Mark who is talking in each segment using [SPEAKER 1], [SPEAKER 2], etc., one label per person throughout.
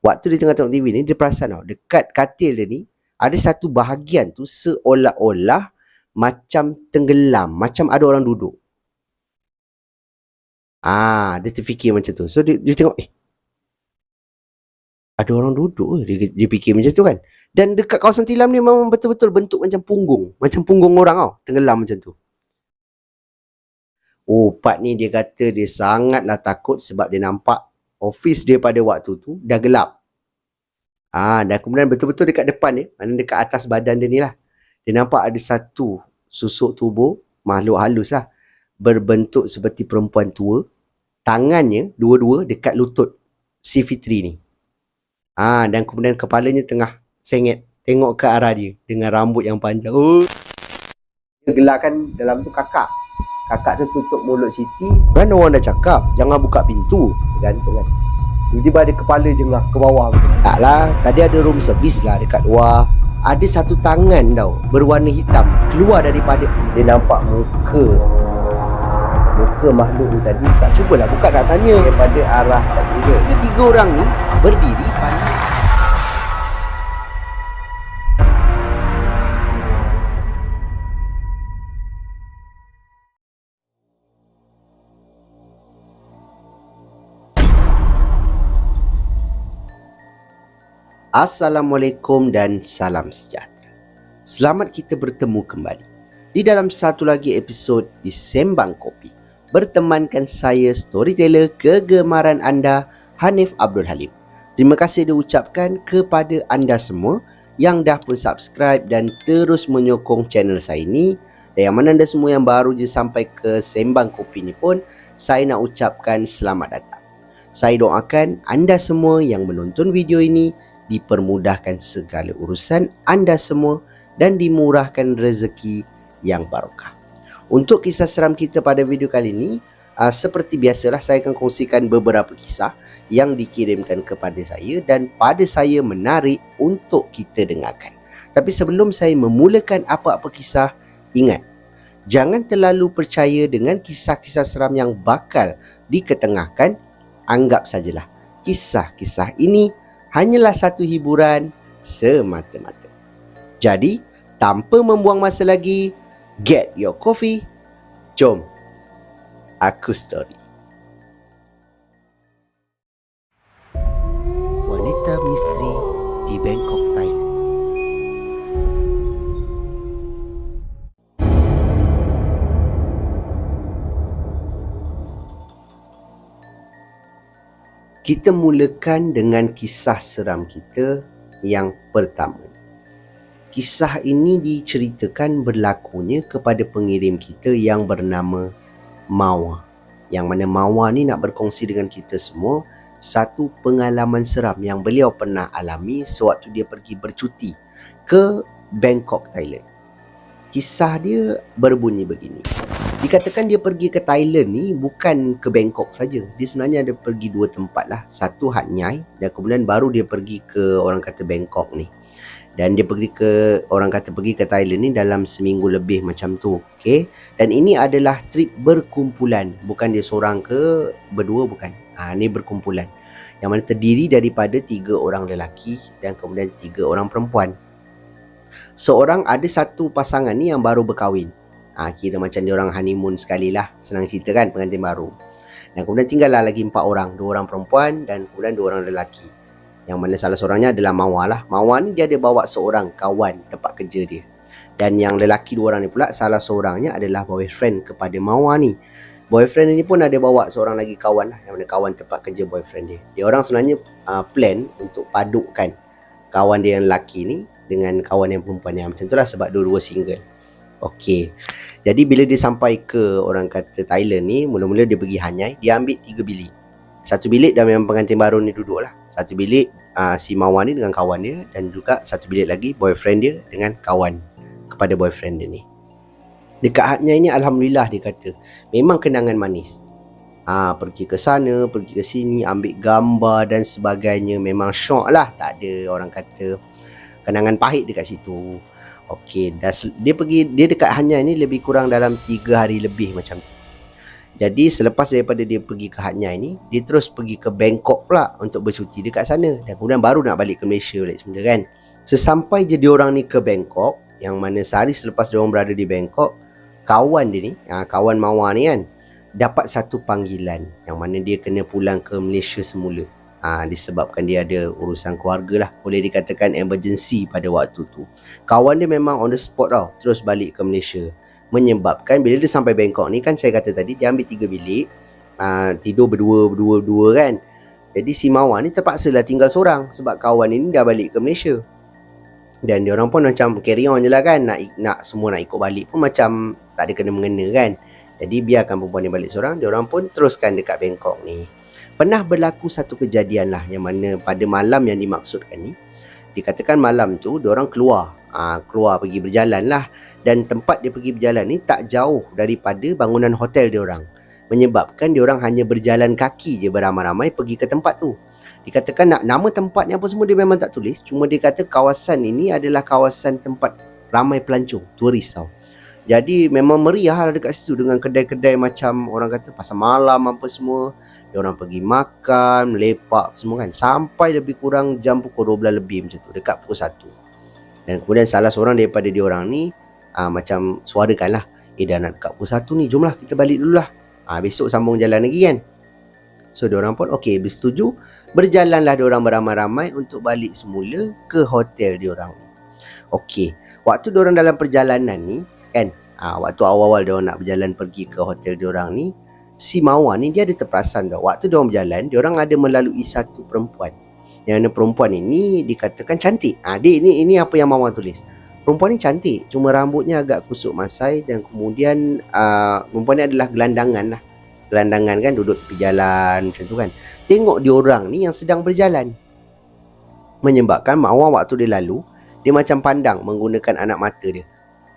[SPEAKER 1] Waktu dia tengah tengok TV ni, dia perasan tau, dekat katil dia ni ada satu bahagian tu seolah-olah macam tenggelam, macam ada orang duduk. Dia terfikir macam tu. So dia tengok, ada orang duduk ke? Dia fikir macam tu kan. Dan dekat kawasan tilam ni memang betul-betul bentuk macam punggung. Macam punggung orang tau, tenggelam macam tu. Pak ni dia kata dia sangatlah takut sebab dia nampak office dia pada waktu tu dah gelap. Dan kemudian betul-betul dekat depan dia, mana dekat atas badan dia ni lah, dia nampak ada satu susuk tubuh, makhluk halus lah, berbentuk seperti perempuan tua. Tangannya dua-dua dekat lutut si Fitri ni. Dan kemudian kepalanya tengah sengit tengok ke arah dia dengan rambut yang panjang. Dia gelakkan dalam tu kakak tu tutup mulut Siti. Kan orang dah cakap jangan buka pintu, tergantung kan. Tiba-tiba ada kepala jengah ke bawah macam tu. Taklah, tadi ada room service lah dekat luar. Ada satu tangan tau, berwarna hitam, keluar daripada. Dia nampak muka makhluk ni tadi. Cubalah buka nak tanya daripada arah saya. Ketiga orang ni berdiri pandang. Assalamualaikum dan salam sejahtera. Selamat kita bertemu kembali di dalam satu lagi episod di Sembang Kopi, bertemankan saya, storyteller kegemaran anda, Hanif Abdul Halim. Terima kasih diucapkan kepada anda semua yang dah pun subscribe dan terus menyokong channel saya ini. Dan yang mana anda semua yang baru je sampai ke Sembang Kopi ni pun, saya nak ucapkan selamat datang. Saya doakan anda semua yang menonton video ini dipermudahkan segala urusan anda semua dan dimurahkan rezeki yang barokah. Untuk kisah seram kita pada video kali ini, seperti biasalah saya akan kongsikan beberapa kisah yang dikirimkan kepada saya dan pada saya menarik untuk kita dengarkan. Tapi sebelum saya memulakan apa-apa kisah, ingat, jangan terlalu percaya dengan kisah-kisah seram yang bakal diketengahkan. Anggap sajalah kisah-kisah ini hanyalah satu hiburan semata-mata. Jadi, tanpa membuang masa lagi, get your coffee. Jom, aku story. Wanita misteri di Bangkok, Thailand. Kita mulakan dengan kisah seram kita yang pertama. Kisah ini diceritakan berlakunya kepada pengirim kita yang bernama Mawa. Yang mana Mawa ni nak berkongsi dengan kita semua satu pengalaman seram yang beliau pernah alami sewaktu dia pergi bercuti ke Bangkok, Thailand. Kisah dia berbunyi begini. Dikatakan dia pergi ke Thailand ni bukan ke Bangkok saja. Dia sebenarnya ada pergi dua tempat lah. Satu Hat Yai dan kemudian baru dia pergi ke orang kata Bangkok ni. Dan dia pergi ke Thailand ni dalam seminggu lebih macam tu. Okay? Dan ini adalah trip berkumpulan. Bukan dia seorang ke berdua, bukan. Ni berkumpulan. Yang mana terdiri daripada 3 orang lelaki dan kemudian 3 orang perempuan. Ada satu pasangan ni yang baru berkahwin. Kira macam dia orang honeymoon sekali lah. Senang cerita kan, pengantin baru. Dan kemudian tinggallah lagi 4 orang. 2 orang perempuan dan kemudian 2 orang lelaki. Yang mana salah seorangnya adalah Mawa lah. Mawa ni dia ada bawa seorang kawan tempat kerja dia. Dan yang lelaki 2 orang ni pula, salah seorangnya adalah boyfriend kepada Mawa ni. Boyfriend ni pun ada bawa seorang lagi kawan lah. Yang mana kawan tempat kerja boyfriend dia. Dia orang sebenarnya plan untuk padukan kawan dia yang lelaki ni dengan kawan yang perempuan yang macam tu lah, sebab dua-dua single. Okey. Jadi bila dia sampai ke orang kata Thailand ni, mula-mula dia pergi Hat Yai, dia ambil 3 bilik. Satu bilik dah memang pengantin baru ni duduk lah. Satu bilik si Mawa ni dengan kawan dia, dan juga satu bilik lagi boyfriend dia dengan kawan kepada boyfriend dia ni. Dekat Hat Yai ni alhamdulillah dia kata memang kenangan manis. Pergi ke sana, pergi ke sini, ambil gambar dan sebagainya, memang syok lah. Tak ada orang kata kenangan pahit dekat situ. Okey, dia dekat Hat Yai ni lebih kurang dalam 3 hari lebih macam tu. Jadi selepas daripada dia pergi ke Hat Yai ni, dia terus pergi ke Bangkok pula untuk bercuti dekat sana, dan kemudian baru nak balik ke Malaysia balik semula kan. Sesampai je diorang ni ke Bangkok, yang mana sehari selepas diorang berada di Bangkok, kawan dia ni, kawan Mawar ni kan, dapat satu panggilan yang mana dia kena pulang ke Malaysia semula. Disebabkan dia ada urusan keluarga lah, boleh dikatakan emergency pada waktu tu. Kawan dia memang on the spot tau, terus balik ke Malaysia. Menyebabkan bila dia sampai Bangkok ni kan, saya kata tadi dia ambil 3 bilik, tidur berdua kan. Jadi si Mawar ni terpaksalah tinggal seorang sebab kawan ini dah balik ke Malaysia. Dan diorang pun macam carry on je lah kan, nak semua nak ikut balik pun macam tak ada kena mengena kan. Jadi biarkan perempuan ni balik seorang, diorang pun teruskan dekat Bangkok ni. Pernah berlaku satu kejadian lah, yang mana pada malam yang dimaksudkan ni, dikatakan malam tu diorang keluar pergi berjalan lah. Dan tempat dia pergi berjalan ni tak jauh daripada bangunan hotel diorang, menyebabkan diorang hanya berjalan kaki je beramai-ramai pergi ke tempat tu. Dikatakan nama tempatnya apa semua dia memang tak tulis, cuma dia kata kawasan ini adalah kawasan tempat ramai pelancong, turis tau. Jadi memang meriah lah dekat situ, dengan kedai-kedai macam orang kata pasar malam apa semua. Diorang pergi makan, melepak semua kan, sampai lebih kurang jam pukul 12 lebih macam tu, dekat pukul 1. Dan kemudian salah seorang daripada diorang ni macam suarakan lah, dah nak dekat pukul 1 ni, jomlah kita balik dulu lah, besok sambung jalan lagi kan. So diorang pun okey, bersetuju. Berjalanlah diorang beramai-ramai untuk balik semula ke hotel diorang. Okey, waktu diorang dalam perjalanan ni kan, waktu awal-awal diorang nak berjalan pergi ke hotel diorang ni, si Mawar ni dia ada terperasan tau. Waktu diorang berjalan, diorang ada melalui satu perempuan, yang mana perempuan ini dikatakan cantik. Ini apa yang Mawar tulis. Perempuan ni cantik, cuma rambutnya agak kusut masai, dan kemudian perempuan ni adalah gelandangan kan, duduk tepi jalan macam tu kan. Tengok diorang ni yang sedang berjalan, menyebabkan Mawar waktu dia lalu, dia macam pandang menggunakan anak mata dia.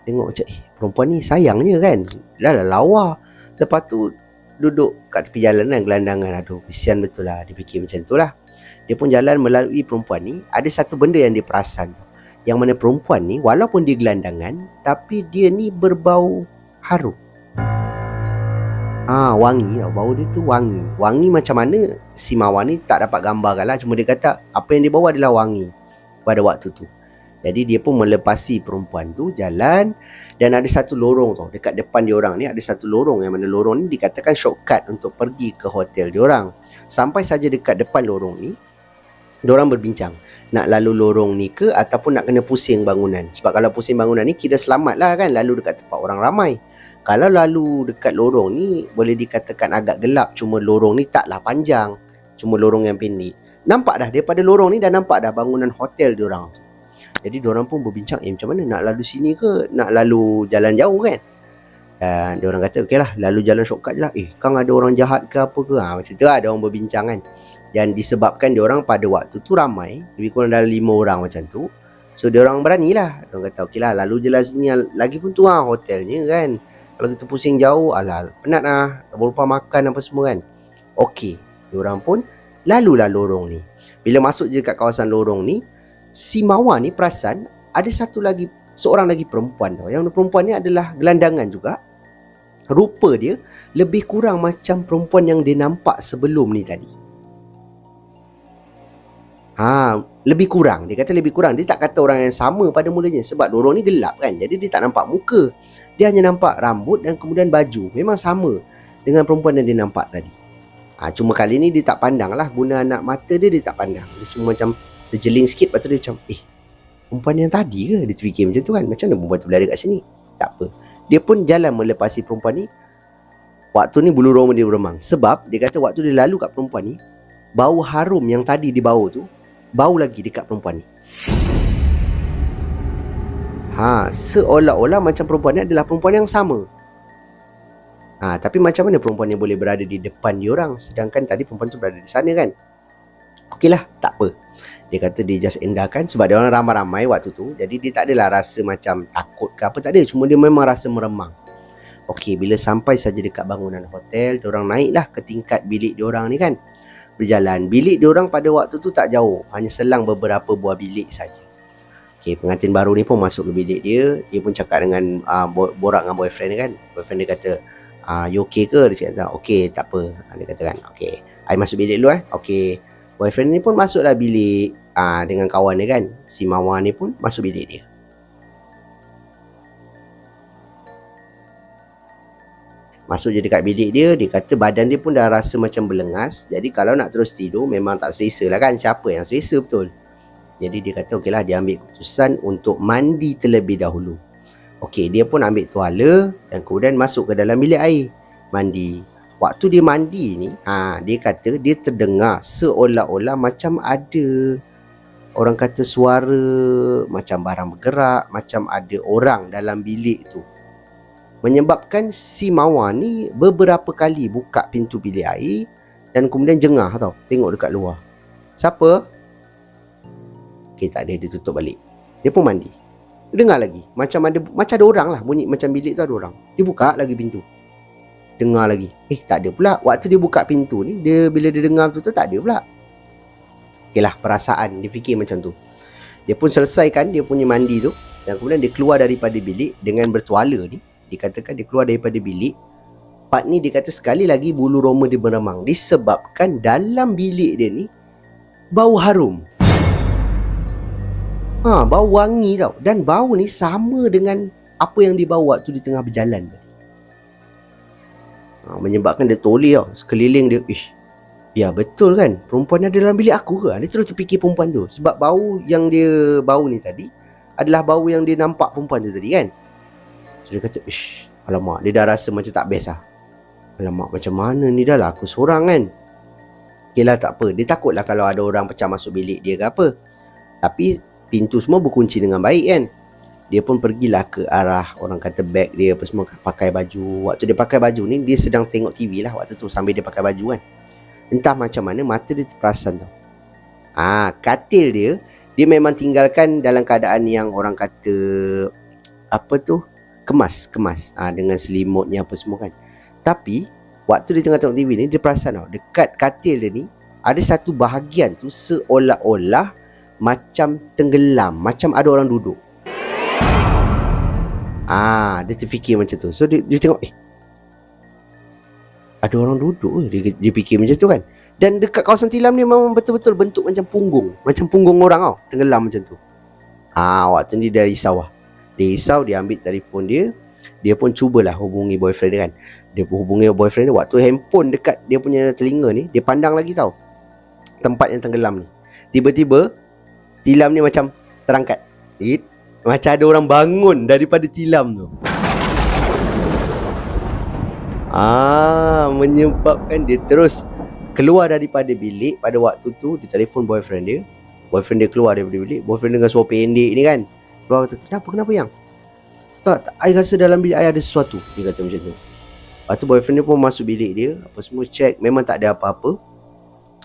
[SPEAKER 1] Tengok macam perempuan ni sayangnya kan, dah lah lawa. Lepas tu duduk kat tepi jalan kan, gelandangan. Aduh, kesian betul lah, dia fikir macam tu lah. Dia pun jalan melalui perempuan ni. Ada satu benda yang dia perasan tu, yang mana perempuan ni walaupun dia gelandangan, tapi dia ni berbau harum. Wangi tau, bau dia tu wangi. Wangi macam mana si Mawar ni tak dapat gambarkan lah, cuma dia kata apa yang dia bawa adalah wangi pada waktu tu. Jadi dia pun melepasi perempuan tu, jalan, dan ada satu lorong tau, dekat depan diorang ni ada satu lorong, yang mana lorong ni dikatakan shortcut untuk pergi ke hotel diorang. Sampai saja dekat depan lorong ni, diorang berbincang nak lalu lorong ni ke ataupun nak kena pusing bangunan. Sebab kalau pusing bangunan ni kira selamat lah kan, lalu dekat tempat orang ramai. Kalau lalu dekat lorong ni boleh dikatakan agak gelap, cuma lorong ni taklah panjang, cuma lorong yang pendek. Nampak dah daripada lorong ni, dah nampak dah bangunan hotel diorang. Jadi diorang pun berbincang, macam mana nak lalu sini ke, nak lalu jalan jauh kan. Dan diorang kata okey lah, lalu jalan shortcut je lah. Kang ada orang jahat ke apa ke, macam tu lah diorang berbincang kan. Dan disebabkan diorang pada waktu tu ramai, lebih kurang dalam 5 orang macam tu, so diorang berani lah. Diorang kata okey lah, lalu je lah sini. Lagi pun tu hotelnya kan, kalau kita pusing jauh, penat lah, tak lupa makan apa semua kan. Okey, diorang pun lalulah lorong ni. Bila masuk je kat kawasan lorong ni, si Mawar ni perasan ada seorang lagi perempuan tau. Yang perempuan ni adalah gelandangan juga. Rupa dia lebih kurang macam perempuan yang dia nampak sebelum ni tadi. Lebih kurang. Dia kata lebih kurang. Dia tak kata orang yang sama pada mulanya, sebab lorong ni gelap kan. Jadi dia tak nampak muka. Dia hanya nampak rambut dan kemudian baju. Memang sama dengan perempuan yang dia nampak tadi. Cuma kali ni dia tak pandang lah, guna anak mata dia tak pandang. Dia cuma macam terjeling sikit. Lepas tu dia macam perempuan yang tadi ke? Dia terfikir macam tu kan. Macam mana perempuan tu berada kat sini? Tak apa, dia pun jalan melepasi perempuan ni. Waktu ni bulu roma dia beremang, sebab dia kata waktu dia lalu kat perempuan ni, bau harum yang tadi dia bau tu bau lagi dekat perempuan ni. Seolah-olah macam perempuan ni adalah perempuan yang sama. Tapi macam mana perempuan ni boleh berada di depan diorang, sedangkan tadi perempuan tu berada di sana kan? Okeylah, tak apa. Dia kata dia just endahkan, sebab dia orang ramai-ramai waktu tu. Jadi dia tak adalah rasa macam takut ke apa, tak ada. Cuma dia memang rasa meremang. Okey, bila sampai saja dekat bangunan hotel, diorang naiklah ke tingkat bilik diorang ni kan. Berjalan. Bilik diorang pada waktu tu tak jauh, hanya selang beberapa buah bilik saja. Okey, pengantin baru ni pun masuk ke bilik dia. Dia pun cakap dengan borak dengan boyfriend dia kan. Boyfriend dia kata, You okay ke? Dia cakap okay, tak apa. Dia kata kan, okay, I masuk bilik dulu Okay. Boyfriend ni pun masuklah bilik dengan kawan dia kan. Si Mawar ni pun masuk bilik dia. Masuk je dekat bilik dia, dia kata badan dia pun dah rasa macam berlengas. Jadi kalau nak terus tidur memang tak selesa lah kan. Siapa yang selesa betul? Jadi dia kata okey lah, dia ambil keputusan untuk mandi terlebih dahulu. Okey, dia pun ambil tuala dan kemudian masuk ke dalam bilik air, mandi. Waktu dia mandi ni, dia kata dia terdengar seolah-olah macam ada, orang kata suara macam barang bergerak, macam ada orang dalam bilik tu. Menyebabkan si Mawar ni beberapa kali buka pintu bilik air dan kemudian jengah tau, tengok dekat luar. Siapa? Okay, tak ada, dia tutup balik. Dia pun mandi. Dia dengar lagi macam ada orang lah, bunyi macam bilik tu ada orang. Dia buka lagi pintu, dengar lagi. Tak ada pula. Waktu dia buka pintu ni, bila dia dengar tu tak ada pula. Okay lah, perasaan dia fikir macam tu. Dia pun selesaikan dia punya mandi tu dan kemudian dia keluar daripada bilik dengan bertuala ni. Dikatakan dia keluar daripada bilik. Part ni dia kata sekali lagi bulu roma dia beremang disebabkan dalam bilik dia ni bau harum. Bau wangi tau. Dan bau ni sama dengan apa yang dia bawa waktu di tengah berjalan. Menyebabkan dia toleh tau. Sekeliling dia, ya betul kan, perempuan ada dalam bilik aku ke? Dia terus terfikir perempuan tu. Sebab bau yang dia bau ni tadi adalah bau yang dia nampak perempuan tu tadi kan. So dia kata, alamak, dia dah rasa macam tak best lah. Alamak, macam mana ni, dah lah aku seorang kan. Okay lah, tak apa. Dia takut lah kalau ada orang pecah masuk bilik dia ke apa. Tapi pintu semua berkunci dengan baik kan. Dia pun pergilah ke arah, orang kata beg dia apa semua, pakai baju. Waktu dia pakai baju ni, dia sedang tengok TV lah waktu tu sambil dia pakai baju kan. Entah macam mana mata dia terperasan tau. Katil dia memang tinggalkan dalam keadaan yang orang kata apa tu, kemas dengan selimutnya apa semua kan. Tapi waktu dia tengah tengok TV ni, dia perasan tau, dekat katil dia ni ada satu bahagian tu seolah-olah macam tenggelam, macam ada orang duduk. Dia terfikir macam tu. So dia tengok, ada orang duduk ke? Dia fikir macam tu kan. Dan dekat kawasan tilam ni memang betul-betul bentuk macam punggung orang tau, tenggelam macam tu. Waktu ni dia risau lah. Dia risau, dia ambil telefon dia. Dia pun cubalah hubungi boyfriend dia kan. Dia pun hubungi boyfriend dia. Waktu handphone dekat dia punya telinga ni, dia pandang lagi tau tempat yang tenggelam ni. Tiba-tiba tilam ni macam terangkat. Macam ada orang bangun daripada tilam tu. Menyebabkan dia terus keluar daripada bilik. Pada waktu tu dia telefon boyfriend dia. Boyfriend dia keluar daripada bilik. Boyfriend dengan suara pendek ni kan, keluar kata, kenapa yang? Tak, I rasa dalam bilik I ada sesuatu. Dia kata macam tu. Lepas tu boyfriend dia pun masuk bilik dia, apa semua check, memang tak ada apa-apa.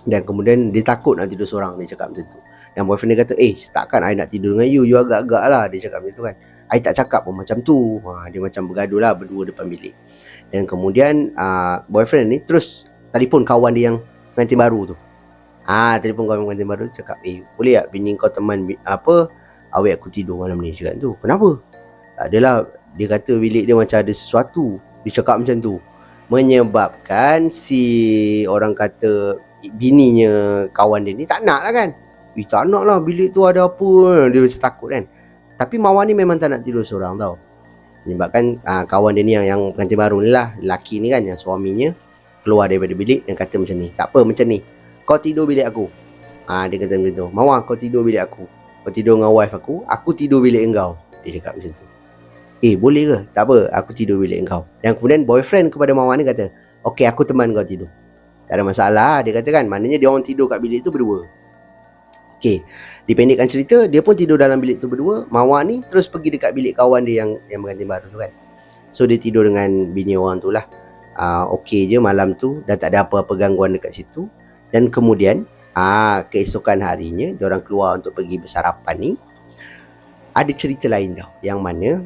[SPEAKER 1] Dan kemudian dia takut nak tidur seorang. Dia cakap macam tu. Dan boyfriend dia kata, takkan I nak tidur dengan you agak-agak lah. Dia cakap macam tu kan. I tak cakap pun macam tu. Dia macam bergaduh lah berdua depan bilik. Dan kemudian boyfriend ni terus telefon kawan dia yang pengantin baru tu. Telefon kawan pengantin baru tu, cakap, boleh tak bini kau teman awet aku tidur malam ni? Cakap tu. Kenapa? Tak adalah, dia kata bilik dia macam ada sesuatu. Dia cakap macam tu. Menyebabkan si orang kata bininya kawan dia ni tak nak lah kan. Tak nak lah, bilik tu ada apa. Dia macam takut kan. Tapi Mawar ni memang tak nak tidur seorang tau. Menyebabkan kawan dia ni yang pengantin baru ni lah, lelaki ni kan, yang suaminya keluar daripada bilik dan kata macam ni, tak apa macam ni, kau tidur bilik aku. Dia kata macam tu, Mawar kau tidur bilik aku, kau tidur dengan wife aku tidur bilik engkau. Dia cakap macam tu. Boleh ke? Tak apa, aku tidur bilik engkau. Dan kemudian boyfriend kepada Mawar ni kata, okey aku teman kau tidur, tak ada masalah. Dia kata kan, maknanya dia orang tidur kat bilik tu berdua. Okey, dipendekkan cerita, dia pun tidur dalam bilik tu berdua. Mawar ni terus pergi dekat bilik kawan dia yang pengantin baru tu kan. So dia tidur dengan bini orang tu lah. Okey je malam tu, dah tak ada apa-apa gangguan dekat situ. Dan kemudian keesokan harinya, diorang keluar untuk pergi bersarapan ni. Ada cerita lain tau, yang mana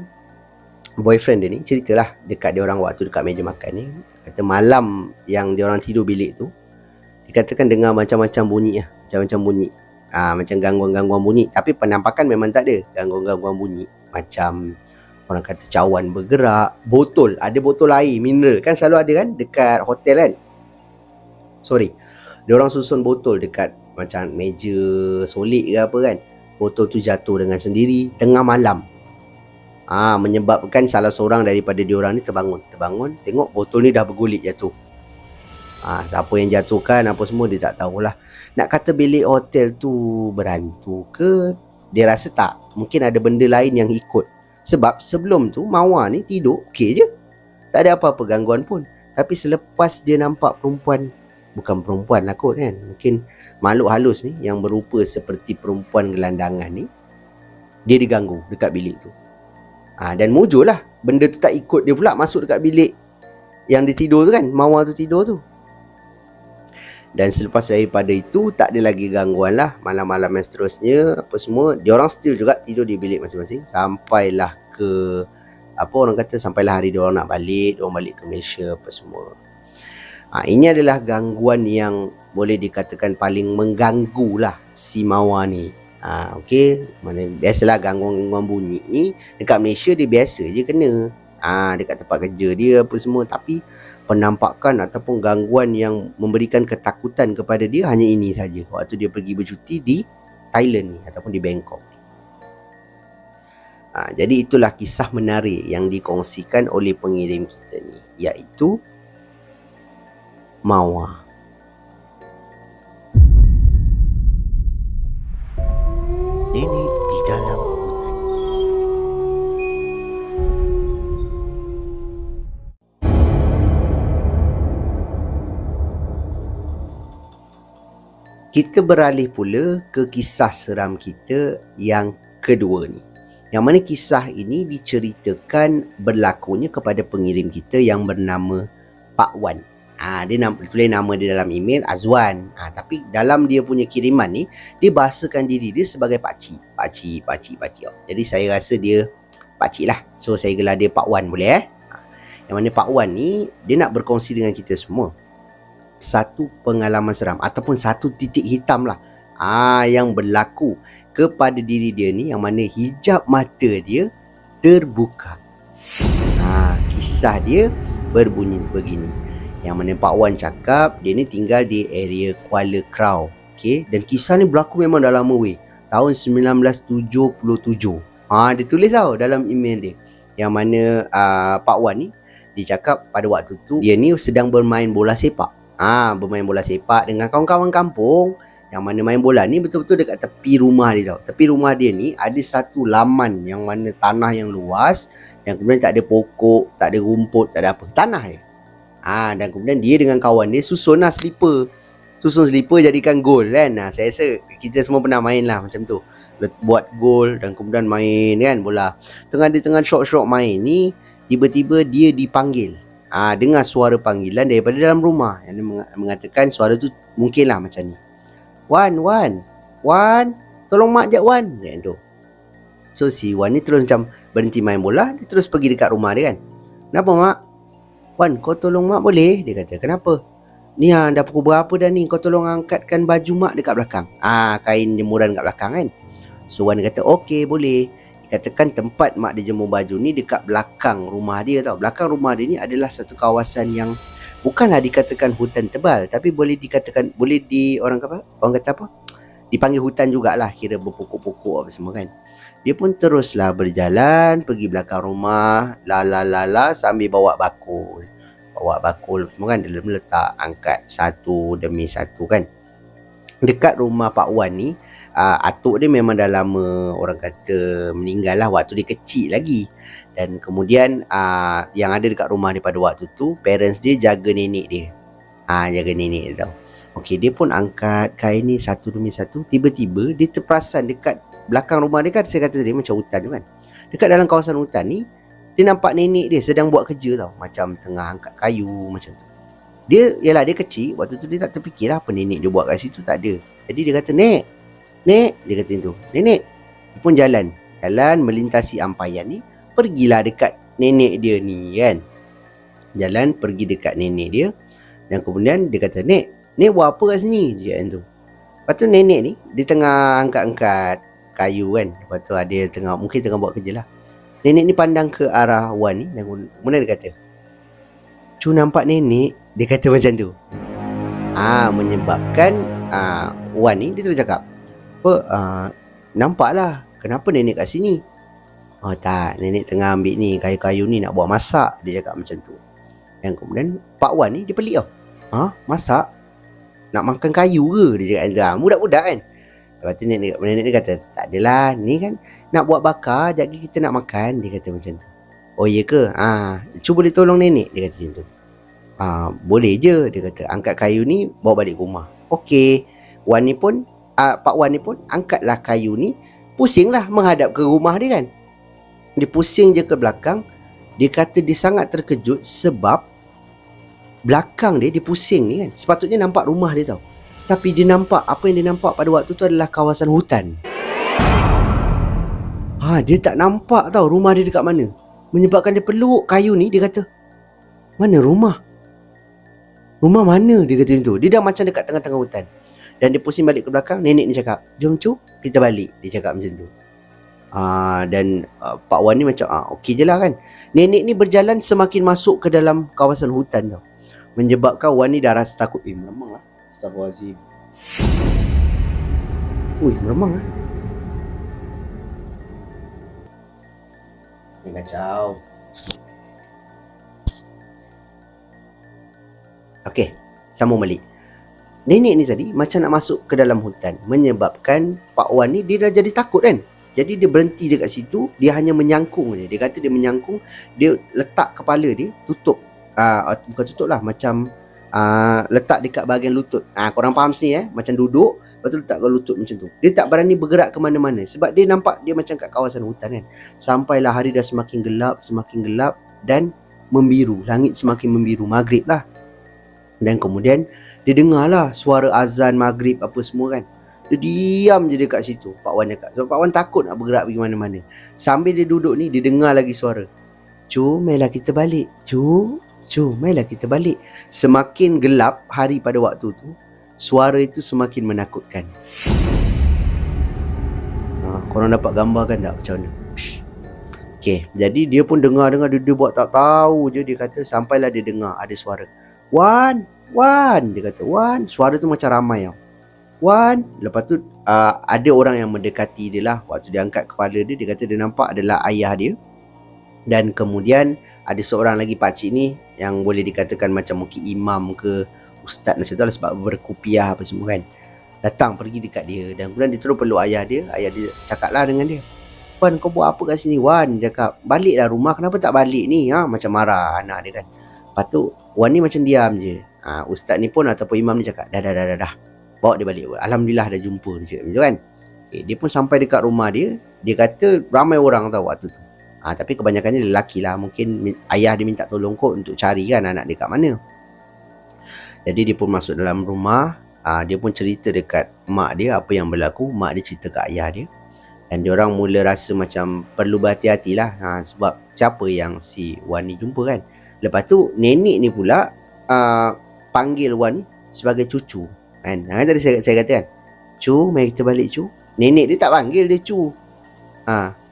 [SPEAKER 1] boyfriend dia ni ceritalah dekat diorang waktu dekat meja makan ni. Kata malam yang diorang tidur bilik tu, dikatakan dengar macam-macam bunyi lah. Macam-macam bunyi, macam gangguan-gangguan bunyi. Tapi penampakan memang tak ada gangguan-gangguan bunyi. Macam orang kata cawan bergerak, botol, ada botol air mineral kan selalu ada kan dekat hotel kan. Sorry, diorang susun botol dekat macam meja solid ke apa kan. Botol tu jatuh dengan sendiri tengah malam. Menyebabkan salah seorang daripada diorang ni terbangun, tengok botol ni dah bergulit jatuh. Siapa yang jatuhkan apa semua dia tak tahulah. Nak kata bilik hotel tu berhantu ke, dia rasa tak. Mungkin ada benda lain yang ikut. Sebab sebelum tu Mawar ni tidur okey je, tak ada apa-apa gangguan pun. Tapi selepas dia nampak perempuan, bukan perempuan lah kot kan, mungkin makhluk halus ni yang berupa seperti perempuan gelandangan ni, dia diganggu dekat bilik tu. Dan mujur lah benda tu tak ikut dia pula masuk dekat bilik yang dia tidur tu kan, Mawar tu tidur tu. Dan selepas daripada itu tak ada lagi gangguan lah. Malam-malam yang seterusnya apa semua, diorang still juga tidur di bilik masing-masing sampailah ke sampailah hari diorang nak balik, diorang balik ke Malaysia apa semua. Ini adalah gangguan yang boleh dikatakan paling mengganggu lah si Mawar ni. Okey, mana biasalah gangguan-gangguan bunyi ni dekat Malaysia dia biasa je kena. Dekat tempat kerja dia apa semua, tapi penampakan ataupun gangguan yang memberikan ketakutan kepada dia hanya ini saja waktu dia pergi bercuti di Thailand ni ataupun di Bangkok. Jadi itulah kisah menarik yang dikongsikan oleh pengirim kita ni, iaitu Mawar. Nenek di dalam hutan. Kita beralih pula ke kisah seram kita yang kedua ni. Yang mana kisah ini diceritakan berlakunya kepada pengirim kita yang bernama Pak Wan. Dia tulis nama dia dalam email Azwan. Tapi dalam dia punya kiriman ni, dia bahasakan diri dia sebagai pakcik. Pakcik. Jadi saya rasa dia pakcik lah. So saya gelar dia Pak Wan boleh Yang mana Pak Wan ni, dia nak berkongsi dengan kita semua satu pengalaman seram ataupun satu titik hitam lah yang berlaku kepada diri dia ni, yang mana hijab mata dia terbuka. Kisah dia berbunyi begini. Yang mana Pak Wan cakap dia ni tinggal di area Kuala Krau. Okay? Dan kisah ni berlaku memang dah lama tahun 1977. Dia tulis tau dalam email dia. Yang mana Pak Wan ni, dia cakap pada waktu tu dia ni sedang bermain bola sepak. Bermain bola sepak dengan kawan-kawan kampung. Yang mana main bola ni betul-betul dekat tepi rumah dia tau. Tepi rumah dia ni ada satu laman yang mana tanah yang luas, dan kemudian tak ada pokok, tak ada rumput, tak ada apa, tanah je. Dan kemudian dia dengan kawan dia susun slipper. Susun slipper jadikan gol kan. Saya rasa kita semua pernah main lah macam tu. Buat gol dan kemudian main kan bola. Tengah syok-syok main ni, tiba-tiba dia dipanggil. Dengar suara panggilan daripada dalam rumah yang mengatakan suara tu mungkinlah macam ni. Wan, tolong mak jap Wan. Macam tu. So si Wan ni terus macam berhenti main bola, dia terus pergi dekat rumah dia kan. Kenapa mak? Wan, kau tolong mak boleh? Dia kata, kenapa? Ni dah pukul berapa dah ni, kau tolong angkatkan baju mak dekat belakang. Kain jemuran dekat belakang kan. So Wan kata, okey boleh. Dikatakan tempat mak dia jemur baju ni dekat belakang rumah dia tau. Belakang rumah dia ni adalah satu kawasan yang bukanlah dikatakan hutan tebal, tapi boleh dikatakan, orang kata apa? Dipanggil hutan jugalah, kira berpokok-pokok apa semua kan. Dia pun teruslah berjalan pergi belakang rumah, sambil bawa bakul semua kan. Dia meletak, angkat satu demi satu kan. Dekat rumah Pak Wan ni, atuk dia memang dah lama orang kata meninggal lah waktu dia kecil lagi. Dan kemudian yang ada dekat rumah dia pada waktu tu, parents dia jaga nenek dia. Jaga nenek dia tau. Okey, dia pun angkat kain ni satu demi satu. Tiba-tiba dia terperasan dekat belakang rumah dia kan, saya kata tadi macam hutan tu kan. Dekat dalam kawasan hutan ni, dia nampak nenek dia sedang buat kerja tau. Macam tengah angkat kayu macam tu. Dia kecil, waktu tu dia tak terfikir apa nenek dia buat kat situ, tak ada. Jadi dia kata, Nek, dia kata tu, nenek. Dia pun jalan melintasi ampaian ni, pergilah dekat nenek dia ni kan. Jalan pergi dekat nenek dia. Dan kemudian dia kata, Nek buat apa kat sini? Dia kata tu. Lepas tu nenek ni, dia tengah angkat-angkat kayu kan. Lepas tu ada mungkin tengah buat kerja lah. Nenek ni pandang ke arah Wan ni dan kemudian dia kata, "Cu nampak nenek?" Dia kata macam tu. Menyebabkan Wan ni dia terus cakap, "Apa? Nampaklah. Kenapa nenek kat sini?" "Oh tak, nenek tengah ambil ni kayu-kayu ni nak buat masak." Dia cakap macam tu. Dan kemudian Pak Wan ni dia pelik tau. Masak? Nak makan kayu ke? Dia cakap, budak-budak kan. Lepas tu nenek ni kata, "Tak adalah, ni kan nak buat bakar, sekejap lagi kita nak makan." Dia kata macam tu. "Oh iya ke? Cu boleh tolong nenek?" Dia kata macam tu. "Boleh je." Dia kata, "Angkat kayu ni bawa balik ke rumah." Okey. Pak Wan ni pun angkatlah kayu ni, pusinglah menghadap ke rumah dia kan. Dia pusing je ke belakang. Dia kata dia sangat terkejut sebab belakang dia pusing ni kan, sepatutnya nampak rumah dia tau. Tapi dia nampak, apa yang dia nampak pada waktu tu adalah kawasan hutan. Dia tak nampak tau rumah dia dekat mana. Menyebabkan dia peluk kayu ni, dia kata, "Mana rumah? Rumah mana?" Dia kata macam tu. Dia dah macam dekat tengah-tengah hutan. Dan dia pusing balik ke belakang. Nenek ni cakap, "Jom cu, kita balik." Dia cakap macam tu. Dan Pak Wan ni macam okey je lah kan. Nenek ni berjalan semakin masuk ke dalam kawasan hutan tau. Menyebabkan Wan ni dah rasa takut. Meremang lah. Astaghfirullahaladzim. Meremang lah. Ni kacau. Okey, sambung balik. Nenek ni tadi macam nak masuk ke dalam hutan. Menyebabkan Pak Wan ni dia dah jadi takut kan. Jadi dia berhenti dekat situ. Dia hanya menyangkung je. Dia kata dia menyangkung. Dia letak kepala dia tutup. Bukan tutup lah, macam letak dekat bahagian lutut. Korang faham sini macam duduk, lepas tu letak ke lutut macam tu. Dia tak berani bergerak ke mana-mana sebab dia nampak dia macam kat kawasan hutan kan. Sampailah hari dah semakin gelap dan membiru. Langit semakin membiru, maghrib lah. Dan kemudian dia dengarlah suara azan maghrib apa semua kan. Dia diam je dekat situ, Pak Wan cakap. Sebab Pak Wan takut nak bergerak pergi mana-mana. Sambil dia duduk ni, dia dengar lagi suara, "Cu, mainlah kita balik. Cu, mainlah kita balik." Semakin gelap hari pada waktu tu, suara itu semakin menakutkan. Korang dapat gambarkan tak macam mana? Okey, jadi dia pun dengar, dia buat tak tahu je. Dia kata sampailah dia dengar ada suara, Wan. Dia kata, "Wan." Suara tu macam ramai tau. "Wan." Lepas tu ada orang yang mendekati dia lah. Waktu dia angkat kepala dia, dia kata dia nampak adalah ayah dia. Dan kemudian ada seorang lagi pakcik ni yang boleh dikatakan macam mungkin imam ke ustaz macam tu lah, sebab berkupiah apa semua kan. Datang pergi dekat dia dan kemudian dia terus peluk ayah dia. Ayah dia cakap lah dengan dia, "Wan, kau buat apa kat sini?" Wan dia cakap, "Baliklah rumah, kenapa tak balik ni?" Macam marah anak dia kan. Lepas tu Wan ni macam diam je. Ustaz ni pun ataupun imam ni cakap, Dah. Bawa dia balik. Alhamdulillah dah jumpa." Dia cakap macam tu kan. Dia pun sampai dekat rumah dia. Dia kata ramai orang tahu waktu tu. Tapi kebanyakannya lelaki lah. Mungkin ayah dia minta tolong kot untuk cari kan anak dia kat mana. Jadi dia pun masuk dalam rumah. Dia pun cerita dekat mak dia apa yang berlaku. Mak dia cerita kat ayah dia. Dan diorang mula rasa macam perlu berhati-hati lah. Sebab siapa yang si Wan ni jumpa kan. Lepas tu nenek ni pula panggil Wan ni sebagai cucu kan. Tadi saya kata kan, "Cu, mari kita balik cu." Nenek dia tak panggil dia cu.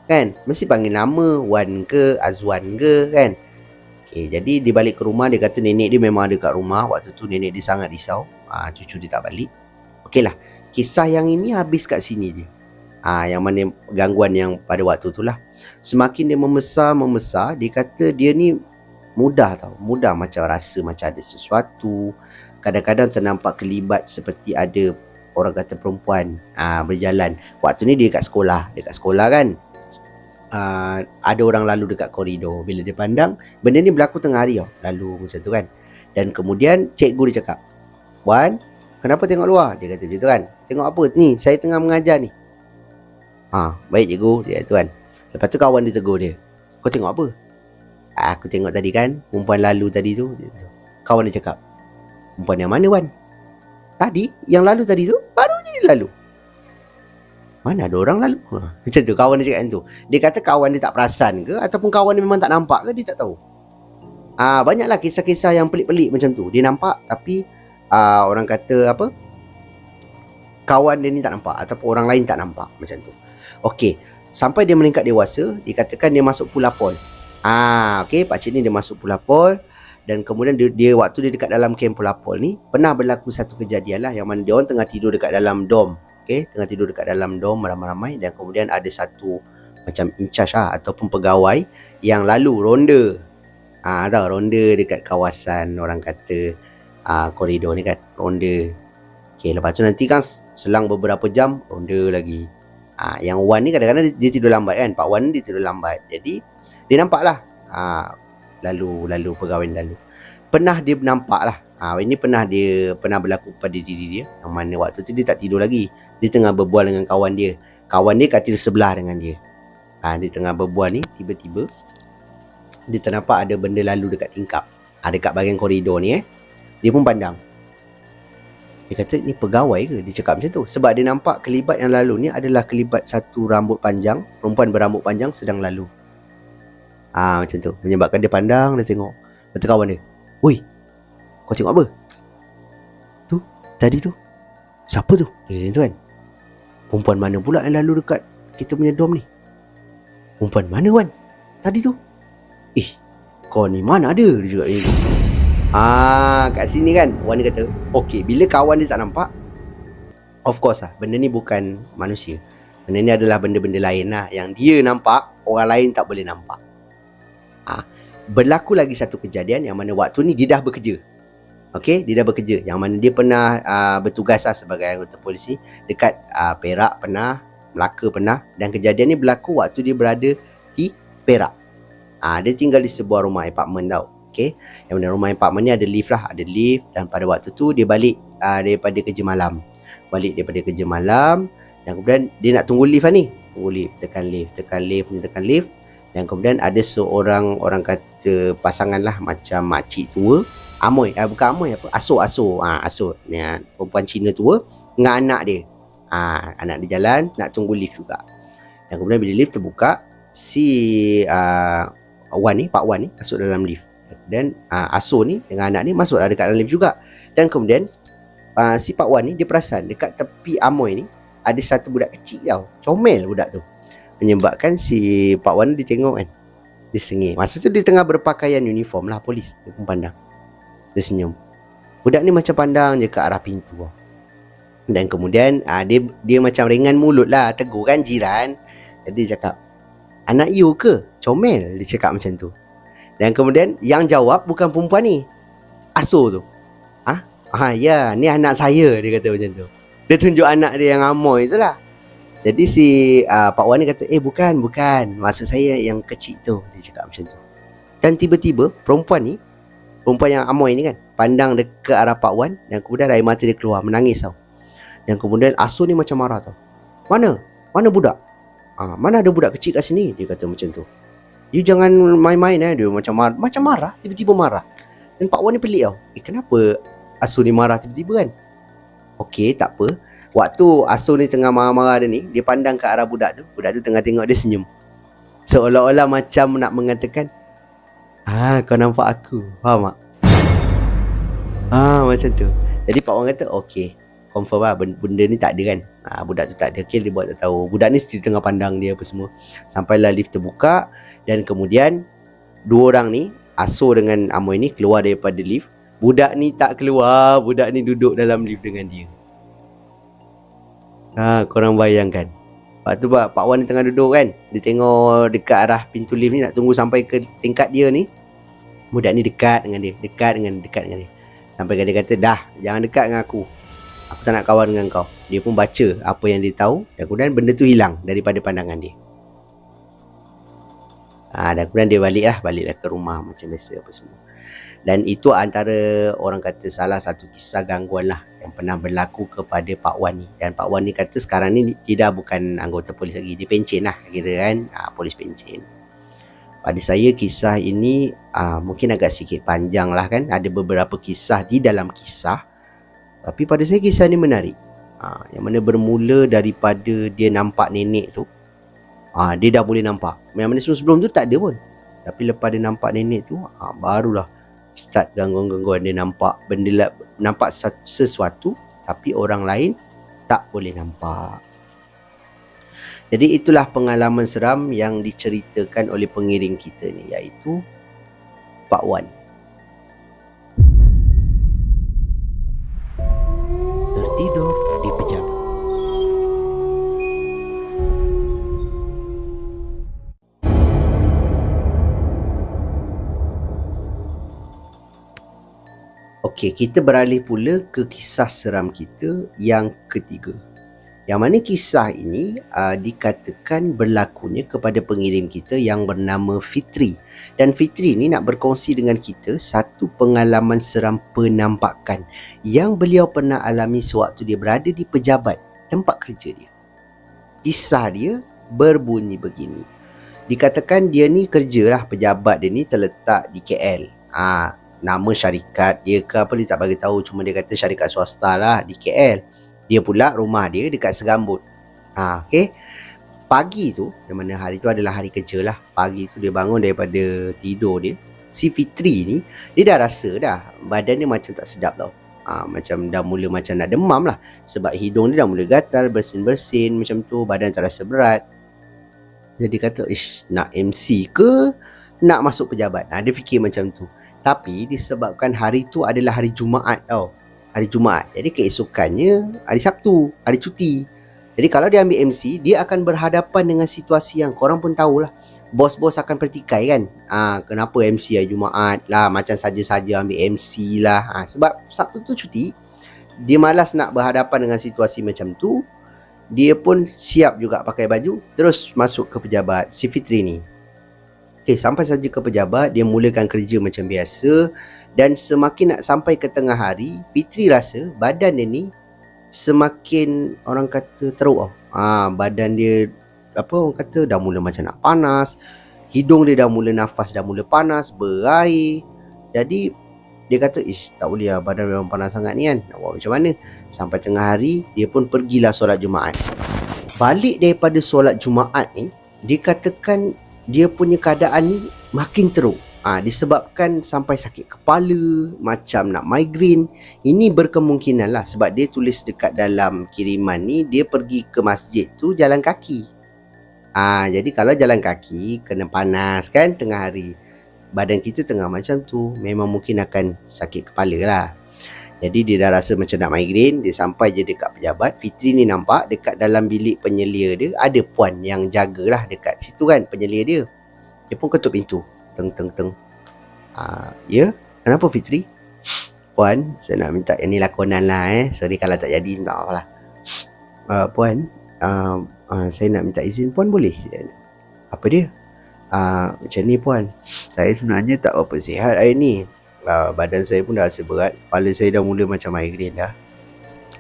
[SPEAKER 1] Kan, mesti panggil nama, Wan ke, Azwan ke kan. Jadi dia balik ke rumah. Dia kata nenek dia memang ada kat rumah. Waktu tu nenek dia sangat risau, cucu dia tak balik. Okeylah, kisah yang ini habis kat sini je. Yang mana gangguan yang pada waktu tu lah. Semakin dia membesar, dia kata dia ni mudah macam rasa macam ada sesuatu. Kadang-kadang ternampak kelibat seperti ada orang kata perempuan berjalan. Waktu ni dia dekat sekolah kan. Ada orang lalu dekat koridor. Bila dia pandang, benda ni berlaku tengah hari lalu macam tu kan. Dan kemudian cikgu dia cakap, "Wan, kenapa tengok luar?" Dia kata macam tu kan. "Tengok apa ni? Saya tengah mengajar ni." "Baik cikgu," dia kata kan. Lepas tu kawan dia tegur dia, "Kau tengok apa?" "Aku tengok tadi kan, perempuan lalu tadi tu." Kawan dia cakap, "Perempuan yang mana Wan?" "Tadi, yang lalu tadi tu, baru je dia lalu." "Mana ada orang lalu?" Macam tu kawan dia cakap macam tu. Dia kata kawan dia tak perasan ke, ataupun kawan dia memang tak nampak ke, dia tak tahu. Banyaklah kisah-kisah yang pelik-pelik macam tu. Dia nampak tapi orang kata kawan dia ni tak nampak, ataupun orang lain tak nampak macam tu. Okey, Sampai dia meningkat dewasa, dikatakan dia masuk Pulapol. Okey, pakcik ni dia masuk Pulapol. Dan kemudian dia waktu dia dekat dalam kem Pulapol ni, pernah berlaku satu kejadian lah, yang mana dia orang tengah tidur dekat dalam dom. Okey, tengah tidur dekat dalam dom ramai-ramai, dan kemudian ada satu macam in charge ataupun pegawai yang lalu ronda. Tahu ronda dekat kawasan, orang kata koridor ni kan, ronda. Okey, lepas tu nanti kan selang beberapa jam ronda lagi. Yang Wan ni kadang-kadang dia tidur lambat kan. Pak Wan ni dia tidur lambat. Jadi dia nampak lah lalu pegawai lalu. Pernah dia nampak lah. Ini pernah berlaku pada diri dia, yang mana waktu tu dia tak tidur lagi. Dia tengah berbual dengan kawan dia. Kawan dia katil sebelah dengan dia. Dia tengah berbual ni, tiba-tiba dia ternampak ada benda lalu dekat tingkap. Dekat bahagian koridor ni Dia pun pandang. Dia kata, ni pegawai ke? Dia cakap macam tu. Sebab dia nampak kelibat yang lalu ni adalah kelibat satu rambut panjang, perempuan berambut panjang sedang lalu. Macam tu. Menyebabkan dia pandang, dia tengok. Kata kawan dia, "Woi, kau tengok apa? Tu, tadi tu. Siapa tu?" Dia tu kan. "Perempuan mana pula yang lalu dekat kita punya dom ni?" "Perempuan mana, Wan? Tadi tu?" "Kau ni mana ada?" Dia cakap ni. Kat sini kan Wan dia kata, okey, bila kawan dia tak nampak, of course benda ni bukan manusia. Benda ni adalah benda-benda lain lah, yang dia nampak, orang lain tak boleh nampak. Berlaku lagi satu kejadian, yang mana waktu ni dia dah bekerja. Okey, dia dah bekerja, yang mana dia pernah bertugas sebagai anggota polisi dekat Perak pernah, Melaka pernah. Dan kejadian ni berlaku waktu dia berada di Perak. Dia tinggal di sebuah rumah apartmen tau. Okay, yang mana rumah apartmen ni ada lift lah, ada lift. Dan pada waktu tu dia balik daripada kerja malam. Dan kemudian dia nak tunggu lift lah ni. Tunggu lift, tekan lift. Dan kemudian ada seorang, orang kata pasangan lah, macam makcik tua, bukan amoy, asuh ni, perempuan Cina tua dengan anak dia. Anak dia jalan nak tunggu lift juga. Dan kemudian bila lift terbuka, si Pak Wan ni masuk dalam lift. Dan asuh ni dengan anak ni masuklah dekat dalam lift juga. Dan kemudian si Pak Wan ni dia perasan dekat tepi amoy ni ada satu budak kecil tau. Comel budak tu. Menyebabkan si Pak Wan dia tengok kan, dia sengih. Masa tu dia tengah berpakaian uniform lah polis. Dia pun pandang, dia senyum. Budak ni macam pandang je ke arah pintu tau. Dan kemudian dia macam ringan mulut lah, tegur kan jiran. Jadi dia cakap, "Anak you ke? Comel." Dia cakap macam tu. Dan kemudian yang jawab bukan perempuan ni, asuh tu. Ya, ni anak saya, dia kata macam tu. Dia tunjuk anak dia yang amoy tu lah. Jadi si Pak Wan ni kata, bukan, maksud saya yang kecil tu. Dia cakap macam tu. Dan tiba-tiba perempuan yang amoy ni kan, pandang ke arah Pak Wan. Dan kemudian air mata dia keluar, menangis tau. Dan kemudian asuh ni macam marah tau. Mana budak? Mana ada budak kecil kat sini? Dia kata macam tu. You jangan main-main dia macam marah, tiba-tiba marah. Dan Pak Wan ni pelik tau. Kenapa asuh ni marah tiba-tiba kan? Okey, tak apa. Waktu asuh ni tengah marah-marah dia pandang ke arah budak tu. Budak tu tengah tengok dia, senyum. Seolah-olah macam nak mengatakan, kau nampak aku. Faham tak? Macam tu. Jadi Pak Wan kata, okey, confirm lah benda ni tak ada kan. Budak tu tak ada. Okay, dia buat tak tahu. Budak ni still tengah pandang dia apa semua. Sampailah lift terbuka. Dan kemudian dua orang ni, asuh dengan amoy ni, keluar daripada lift. Budak ni tak keluar. Budak ni duduk dalam lift dengan dia. Korang bayangkan. Waktu Pak Wan ni tengah duduk kan, dia tengok dekat arah pintu lift ni, nak tunggu sampai ke tingkat dia ni. Budak ni dekat dengan dia. Sampai dia kata, dah, jangan dekat dengan aku tak nak kawan dengan kau. Dia pun baca apa yang dia tahu. Dan kemudian benda tu hilang daripada pandangan dia. Dan kemudian dia baliklah ke rumah macam biasa apa semua. Dan itu antara, orang kata, salah satu kisah gangguan lah yang pernah berlaku kepada Pak Wan ni. Dan Pak Wan ni kata sekarang ni dia dah bukan anggota polis lagi. Dia pencen lah, kira kan, polis pencen. Pada saya kisah ini mungkin agak sedikit panjang lah kan. Ada beberapa kisah di dalam kisah. Tapi pada saya kisah ni menarik. Yang mana bermula daripada dia nampak nenek tu. Dia dah boleh nampak. Yang mana sebelum tu tak ada pun. Tapi lepas dia nampak nenek tu, barulah start gangguan-gangguan. Dia nampak benda, nampak sesuatu tapi orang lain tak boleh nampak. Jadi itulah pengalaman seram yang diceritakan oleh pengirim kita ni, iaitu Pak Wan. Tertidur di pejabat. Okey, kita beralih pula ke kisah seram kita yang ketiga. Yang mana kisah ini dikatakan berlakunya kepada pengirim kita yang bernama Fitri. Dan Fitri ni nak berkongsi dengan kita satu pengalaman seram penampakan yang beliau pernah alami sewaktu dia berada di pejabat tempat kerja dia. Kisah dia berbunyi begini. Dikatakan dia ni kerjalah, pejabat dia ni terletak di KL. Nama syarikat dia ke apa dia tak bagi tahu, cuma dia kata syarikat swasta lah di KL. Dia pula rumah dia dekat Serambut. Okey. Pagi tu, yang mana hari tu adalah hari kerja lah. Pagi tu dia bangun daripada tidur dia. Si Fitri ni, dia dah rasa dah badan dia macam tak sedap tau. Macam dah mula macam nak demam lah. Sebab hidung dia dah mula gatal, bersin-bersin macam tu, badan tak rasa berat. Jadi kata, nak MC ke nak masuk pejabat? Dia fikir macam tu. Tapi disebabkan hari tu adalah hari Jumaat tau. Hari Jumaat. Jadi keesokannya hari Sabtu, hari cuti. Jadi kalau dia ambil MC, dia akan berhadapan dengan situasi yang korang pun tahulah. Bos-bos akan pertikai kan. Kenapa MC hari Jumaat lah, macam saja-saja ambil MC lah. Sebab Sabtu tu cuti, dia malas nak berhadapan dengan situasi macam tu. Dia pun siap juga pakai baju, terus masuk ke pejabat, si Fitri ni. Okay, sampai saja ke pejabat, dia mulakan kerja macam biasa. Dan semakin nak sampai ke tengah hari, Fitri rasa badan dia ni semakin, orang kata, teruk tau. Badan dia, orang kata, dah mula macam nak panas. Hidung dia dah mula, nafas dah mula panas, berair. Jadi dia kata, tak boleh lah, badan memang panas sangat ni kan, nak buat macam mana. Sampai tengah hari, dia pun pergilah solat Jumaat. Balik daripada solat Jumaat ni, dikatakan dia punya keadaan ni makin teruk. Disebabkan sampai sakit kepala, macam nak migraine. Ini berkemungkinan lah sebab dia tulis dekat dalam kiriman ni, dia pergi ke masjid tu jalan kaki. Jadi kalau jalan kaki, kena panas kan tengah hari. Badan kita tengah macam tu, memang mungkin akan sakit kepala lah. Jadi dia dah rasa macam nak migraine. Dia sampai je dekat pejabat. Fitri ni nampak dekat dalam bilik penyelia dia ada puan yang jagalah dekat situ kan, penyelia dia. Dia pun ketuk pintu. Teng teng teng. Ya, kenapa Fitri? Puan, saya nak minta yang ni lakonan lah Sorry kalau tak jadi, tak apalah. Puan, saya nak minta izin puan boleh? Apa dia? Macam ni puan, saya sebenarnya tak apa sihat hari ni. Badan saya pun dah rasa berat, kepala saya dah mula macam migraine dah.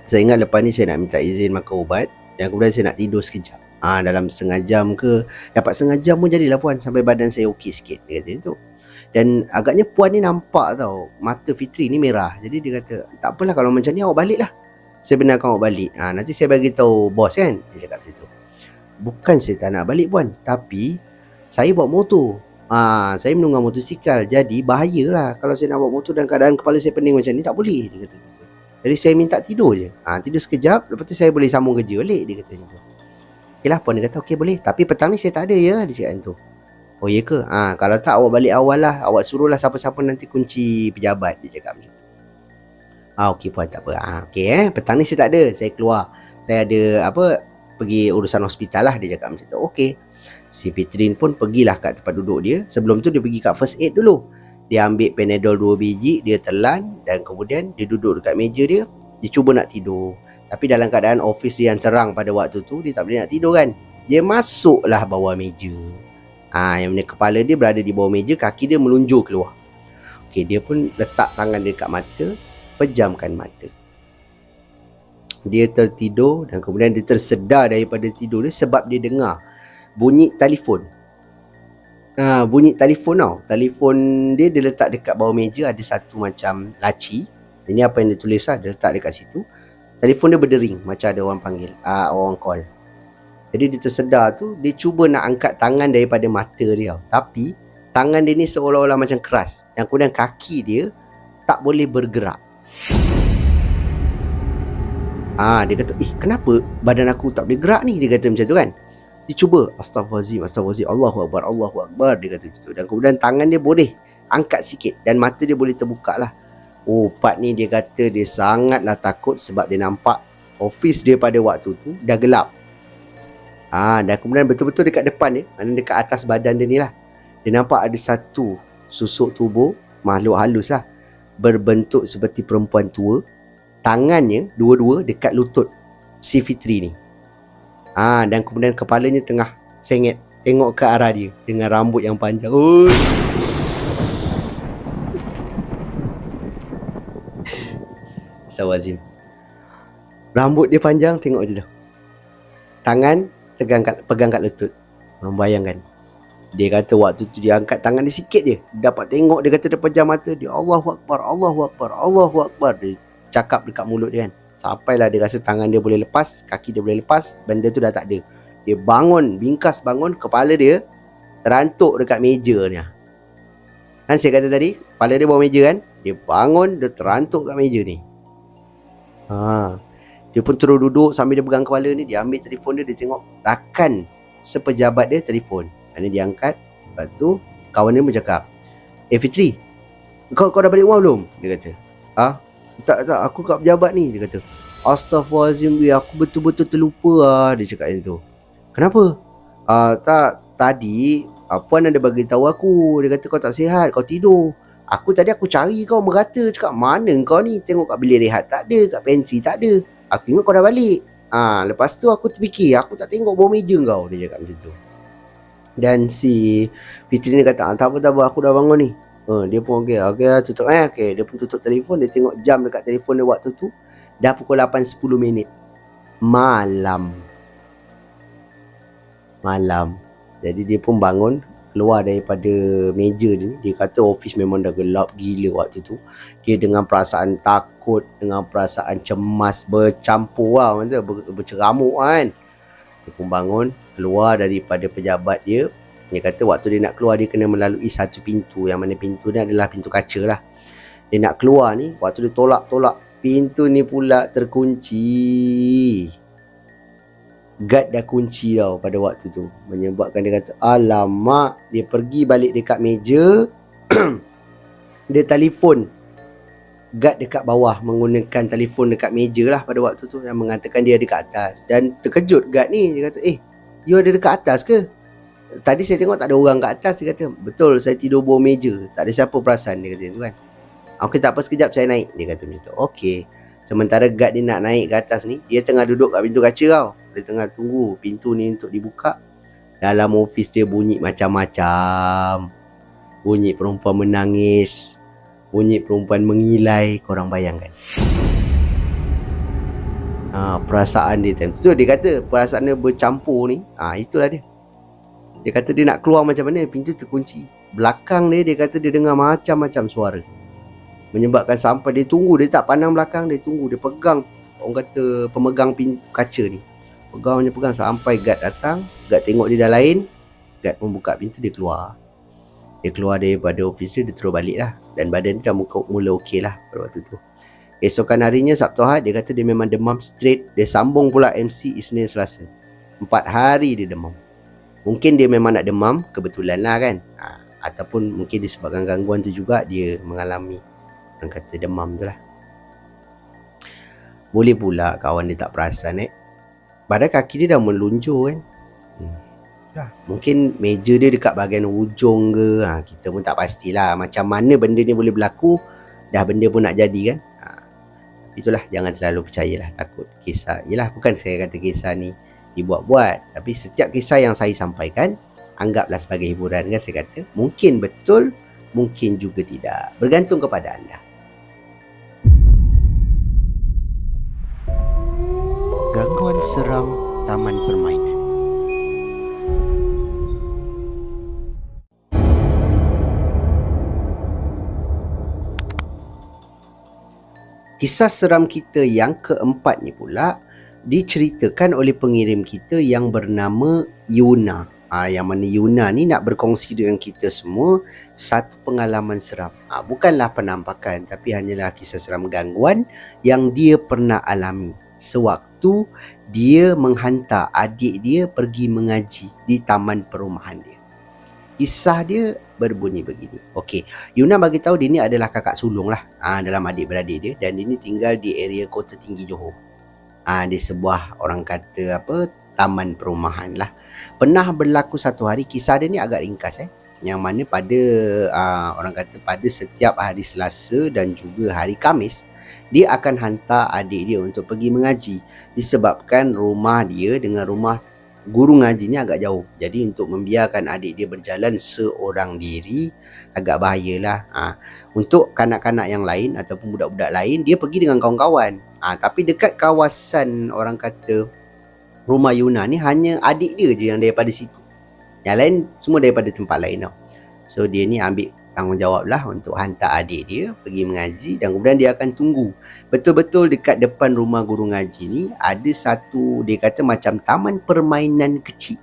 [SPEAKER 1] Saya ingat lepas ni saya nak minta izin makan ubat, dan kemudian saya nak tidur sekejap. Dalam setengah jam ke, dapat setengah jam pun jadilah puan, sampai badan saya okey sikit, dia kata tu. Dan agaknya puan ni nampak tau, mata Fitri ni merah. Jadi dia kata, tak apalah kalau macam ni awak balik lah, saya benarkan awak balik. Nanti saya bagi tahu bos kan, dia cakap macam tu. Bukan saya tak nak balik puan, tapi saya bawa motor. Saya menunggang motosikal, jadi bahayalah kalau saya nak bawa motor dan keadaan kepala saya pening macam ni, tak boleh, dia kata gitu. Jadi saya minta tidur je. Tidur sekejap, lepas tu saya boleh sambung kerja balik, dia kata gitu. Okey lah, puan dia kata okey boleh, tapi petang ni saya tak ada ya, dia cakap tu. Oh ya ke? Kalau tak awak balik awal lah, awak suruhlah siapa-siapa nanti kunci pejabat, dia cakap macam tu. Okey puan, tak apa. Okey petang ni saya tak ada, saya keluar. Saya ada pergi urusan hospital lah, dia cakap macam tu. Okey. Si Fitrin pun pergilah kat tempat duduk dia. Sebelum tu dia pergi kat first aid dulu. Dia ambil Panadol 2 biji, dia telan dan kemudian dia duduk dekat meja dia. Dia cuba nak tidur. Tapi dalam keadaan office dia yang terang pada waktu tu, dia tak boleh nak tidur kan. Dia masuklah bawah meja. Yang mana kepala dia berada di bawah meja, kaki dia melunjur keluar. Okey, dia pun letak tangan dia dekat mata, pejamkan mata. Dia tertidur dan kemudian dia tersedar daripada tidur dia sebab dia dengar bunyi telefon. Bunyi telefon tau. Telefon dia letak dekat bawah meja, ada satu macam laci. Ini apa yang dia tulis lah, dia letak dekat situ. Telefon dia berdering, macam ada orang panggil, orang call. Jadi dia tersedar tu, dia cuba nak angkat tangan daripada mata dia, tapi tangan dia ni seolah-olah macam keras. Yang kemudian kaki dia tak boleh bergerak. Dia kata, kenapa badan aku tak boleh gerak ni? Dia kata macam tu kan. Dia cuba, astagfirullahalazim, astagfirullahalazim, Allahu Akbar, Allahu Akbar, dia kata macam tu. Dan kemudian tangan dia boleh angkat sikit dan mata dia boleh terbuka lah. Oh, part ni dia kata dia sangatlah takut sebab dia nampak office dia pada waktu tu dah gelap. Dan kemudian betul-betul dekat depan dia, mana dekat atas badan dia ni lah, dia nampak ada satu susuk tubuh makhluk halus lah, berbentuk seperti perempuan tua. Tangannya dua-dua dekat lutut si Fitri ni. Dan kemudian kepalanya tengah sengit tengok ke arah dia dengan rambut yang panjang. Astagfirullahalazim. Rambut dia panjang, tengok je tu. Tangan pegang kat lutut. Bayangkan. Dia kata waktu tu dia angkat tangan dia sikit je, dapat tengok, dia kata depan jam mata dia, Allahu Akbar, Allahu Akbar, Allahu Akbar. Dia cakap dekat mulut dia kan. Sampailah dia rasa tangan dia boleh lepas, kaki dia boleh lepas, benda tu dah tak ada. Dia bangun, bingkas bangun, kepala dia terantuk dekat meja ni. Kan saya kata tadi, kepala dia bawah meja kan. Dia bangun, dia terantuk kat meja ni. Dia pun terus duduk sambil dia pegang kepala ni. Dia ambil telefon dia, dia tengok rakan sepejabat dia telefon. Kerana dia angkat. Lepas tu kawan dia pun cakap, Fitri, kau dah balik rumah belum? Dia kata, tak, aku kat pejabat ni. Dia kata, astagfirullahalazim, aku betul-betul terlupa lah. Dia cakap macam tu. Kenapa? Tak, tadi Puan ada bagi tahu aku. Dia kata kau tak sihat, kau tidur. Aku cari kau merata. Cakap mana kau ni? Tengok kat bilik rehat tak ada, kat pantry tak ada. Aku ingat kau dah balik. Lepas tu aku terfikir, aku tak tengok bawah meja kau. Dia cakap macam tu. Dan si Fitri ni kata, tak apa, aku dah bangun ni. Dia pun okey, tutup okey. Dia pun tutup telefon. Dia tengok jam dekat telefon dia waktu tu dah pukul 8.10 minit malam. Jadi dia pun bangun, keluar daripada meja ni. Dia kata office memang dah gelap gila waktu tu. Dia dengan perasaan takut, dengan perasaan cemas bercampur lah, berceramuk kan. Dia pun bangun, keluar daripada pejabat dia. Dia kata waktu dia nak keluar, dia kena melalui satu pintu, yang mana pintu ni adalah pintu kaca lah. Dia nak keluar ni, waktu dia tolak-tolak, pintu ni pula terkunci. Guard dah kunci tau pada waktu tu. Menyebabkan dia kata, alamak. Dia pergi balik dekat meja. Dia telefon guard dekat bawah, menggunakan telefon dekat meja lah pada waktu tu, yang mengatakan dia dekat atas. Dan terkejut guard ni. Dia kata, you ada dekat atas ke? Tadi saya tengok tak ada orang kat atas. Dia kata, betul, saya tidur bawah meja, tak ada siapa perasan. Dia kata tu kan. Okey, tak apa, sekejap saya naik. Dia kata macam tu. Okey. Sementara guard dia nak naik ke atas ni, dia tengah duduk kat pintu kaca tau. Dia tengah tunggu pintu ni untuk dibuka. Dalam office dia bunyi macam-macam. Bunyi perempuan menangis, bunyi perempuan mengilai. Korang bayangkan. Perasaan dia tu dia kata perasaan dia bercampur ni. Itulah dia. Dia kata dia nak keluar macam mana, pintu terkunci. Belakang dia kata dia dengar macam-macam suara. Menyebabkan sampai dia tunggu, dia tak pandang belakang, dia tunggu, dia pegang, orang kata pemegang pintu kaca ni. Pegang sampai guard datang. Guard tengok dia dah lain. Guard pun buka pintu, dia keluar. Dia keluar daripada office dia terus balik lah. Dan badan dia dah mula okey lah pada waktu tu. Esokan harinya, Sabtu Ahad, dia kata dia memang demam straight. Dia sambung pula MC Isnin Selasa. 4 hari dia demam. Mungkin dia memang nak demam, kebetulan lah kan. Ataupun mungkin disebabkan gangguan tu juga dia mengalami, orang kata, demam tu lah. Boleh pula kawan dia tak perasan padahal kaki dia dah melunjur kan. Mungkin meja dia dekat bahagian hujung ke. Kita pun tak pastilah macam mana benda ni boleh berlaku. Dah benda pun nak jadi kan. Itulah, jangan terlalu percayalah, takut kisah. Yelah, bukan saya kata kisah ni dibuat-buat, tapi setiap kisah yang saya sampaikan, anggaplah sebagai hiburan kan. Saya kata mungkin betul, mungkin juga tidak, bergantung kepada anda. Gangguan seram taman permainan. Kisah seram kita yang keempat ni pula diceritakan oleh pengirim kita yang bernama Yuna. Yang mana Yuna ni nak berkongsi dengan kita semua satu pengalaman seram. Bukanlah penampakan, tapi hanyalah kisah seram gangguan yang dia pernah alami sewaktu dia menghantar adik dia pergi mengaji di taman perumahan dia. Kisah dia berbunyi begini. Okey, Yuna bagi tahu dia ni adalah kakak sulung lah dalam adik-beradik dia, dan dia ni tinggal di area Kota Tinggi Johor. Di sebuah orang kata taman perumahan lah. Pernah berlaku satu hari, kisah dia ni agak ringkas yang mana pada orang kata pada setiap hari Selasa dan juga hari Khamis, dia akan hantar adik dia untuk pergi mengaji, disebabkan rumah dia dengan rumah guru ngaji ni agak jauh. Jadi untuk membiarkan adik dia berjalan seorang diri agak bahayalah. Untuk kanak-kanak yang lain ataupun budak-budak lain, dia pergi dengan kawan-kawan. Tapi dekat kawasan orang kata rumah Yuna ni, hanya adik dia je yang daripada situ. Yang lain semua daripada tempat lain tau. So dia ni ambil tanggungjawab lah untuk hantar adik dia pergi mengaji, dan kemudian dia akan tunggu betul-betul dekat depan rumah guru ngaji ni ada satu, dia kata macam taman permainan kecil.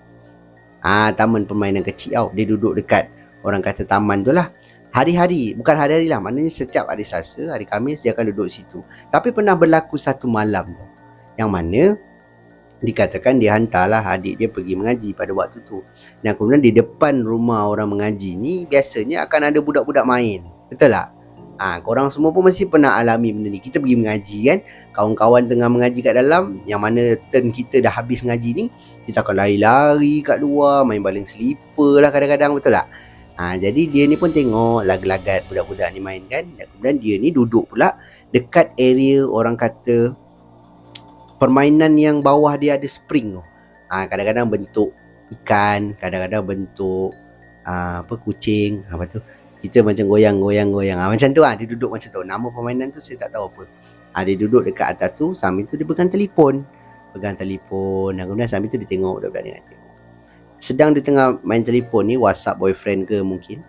[SPEAKER 1] Taman permainan kecil tau. Dia duduk dekat orang kata taman tu lah. Hari-hari, bukan hari-hari lah, maknanya setiap hari Selasa, hari Khamis dia akan duduk situ. Tapi pernah berlaku satu malam tu, yang mana dikatakan dia hantarlah adik dia pergi mengaji pada waktu tu. Dan kemudian di depan rumah orang mengaji ni biasanya akan ada budak-budak main. Betul tak? Korang semua pun mesti pernah alami benda ni. Kita pergi mengaji kan, kawan-kawan tengah mengaji kat dalam, yang mana turn kita dah habis mengaji ni, kita akan lari-lari kat luar, main baling selipar lah kadang-kadang, betul tak? Jadi dia ni pun tengok lagat-lagat budak-budak ni main kan. Dan kemudian dia ni duduk pula dekat area orang kata permainan yang bawah dia ada spring tu. Kadang-kadang bentuk ikan, kadang-kadang bentuk kucing. Apa tu? Kita macam goyang-goyang. Macam tu dia duduk macam tu. Nama permainan tu saya tak tahu apa. Dia duduk dekat atas tu, sambil tu dia pegang telefon. Dan kemudian sambil tu dia tengok budak-budak ni tengok. Sedang dia tengah main telefon ni, WhatsApp boyfriend ke mungkin,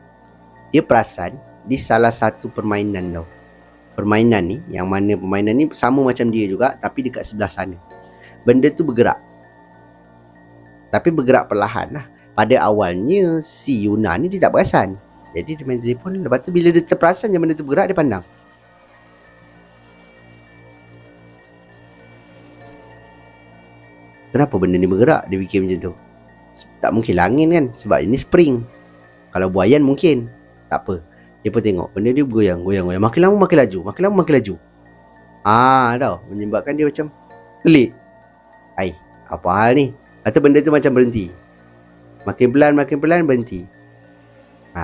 [SPEAKER 1] dia perasan di salah satu permainan tau. Permainan ni, yang mana permainan ni sama macam dia juga, tapi dekat sebelah sana benda tu bergerak, tapi bergerak perlahan lah. Pada awalnya si Yuna ni dia tak perasan. Jadi dia main telefon, lepas tu bila dia terperasan yang benda tu bergerak, dia pandang. Kenapa benda ni bergerak? Dia fikir macam tu. Tak mungkin lah angin kan, sebab ini spring. Kalau buayan mungkin. Tak apa, dia pun tengok benda dia bergoyang. Makin lama makin laju. Tahu, menyebabkan dia macam pelik. Apa hal ni? Atau benda tu macam berhenti. Makin pelan berhenti.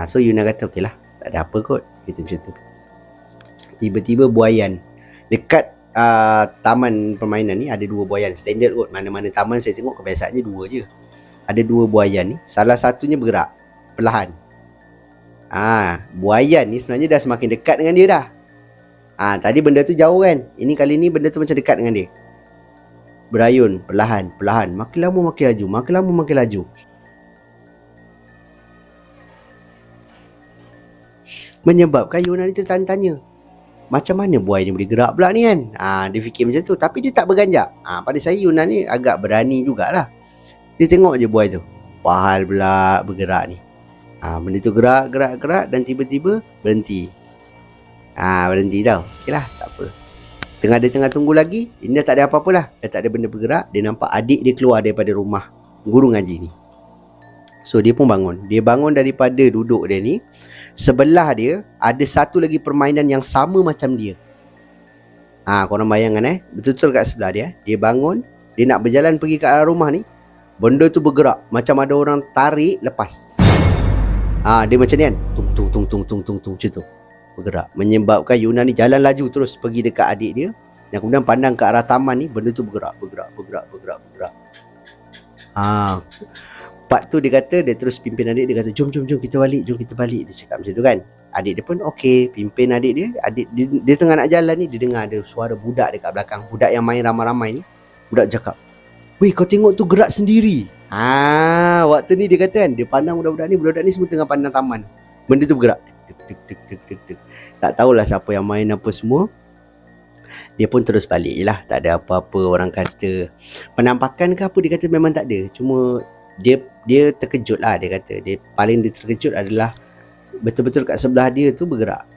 [SPEAKER 1] So Yuna kata okey lah, tak ada apa kot, kita macam tu. Tiba-tiba buayan dekat taman permainan ni ada dua buayan standard kot. Mana-mana taman saya tengok kebiasaannya dua je. Ada dua buayan ni, salah satunya bergerak perlahan. Buayan ni sebenarnya dah semakin dekat dengan dia dah. Tadi benda tu jauh kan, ini kali ni benda tu macam dekat dengan dia. Berayun perlahan, makin lama makin laju. Menyebabkan Yuna ni tertanya-tanya, macam mana buaya ni boleh gerak pula ni kan. Dia fikir macam tu, tapi dia tak berganjak. Pada saya Yuna ni agak berani jugalah. Dia tengok je buaya tu, pahal pula bergerak ni. Benda tu gerak dan tiba-tiba berhenti. Berhenti tau. Okeylah, tak apa. Dia tengah tunggu lagi, ini dah tak ada apa-apa lah. Dah tak ada benda bergerak. Dia nampak adik dia keluar daripada rumah guru ngaji ni. So dia pun bangun. Dia bangun daripada duduk dia ni. Sebelah dia ada satu lagi permainan yang sama macam dia. Korang bayangkan betul-betul kat sebelah dia. Dia bangun, dia nak berjalan pergi ke arah rumah ni. Benda tu bergerak macam ada orang tarik lepas. Dia macam ni kan, tung macam tu bergerak, menyebabkan Yuna ni jalan laju terus pergi dekat adik dia, dan kemudian pandang ke arah taman ni. Benda tu bergerak. Part tu dia kata, dia terus pimpin adik dia, kata jom kita balik. Dia cakap macam tu kan. Adik dia pun okey, pimpin adik dia. Dia tengah nak jalan ni, dia dengar ada suara budak dekat belakang. Budak yang main ramai-ramai ni. Budak cakap, "Weh, kau tengok tu gerak sendiri." Waktu ni dia kata kan, dia pandang budak-budak ni semua tengah pandang taman. Benda tu bergerak. Tak tahulah siapa yang main apa semua. Dia pun terus balik je lah. Tak ada apa-apa, orang kata penampakan ke apa, dia kata memang tak ada. Cuma dia terkejut lah. Dia kata dia terkejut adalah betul-betul kat sebelah dia tu bergerak.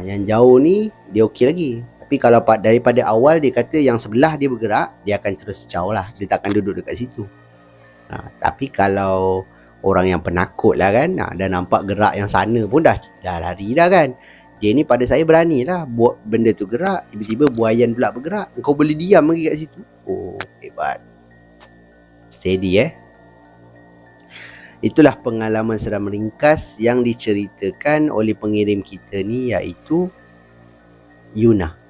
[SPEAKER 1] Yang jauh ni dia okey lagi, tapi Tapi kalau daripada awal dia kata yang sebelah dia bergerak, dia akan terus jauh lah. Dia takkan duduk dekat situ. Tapi kalau orang yang penakut lah kan, dah nampak gerak yang sana pun dah lari dah kan. Dia ni pada saya berani lah buat benda tu gerak. Tiba-tiba buayan pula bergerak. Kau boleh diam lagi kat situ. Oh, hebat. Steady Itulah pengalaman seram ringkas yang diceritakan oleh pengirim kita ni, iaitu Yuna.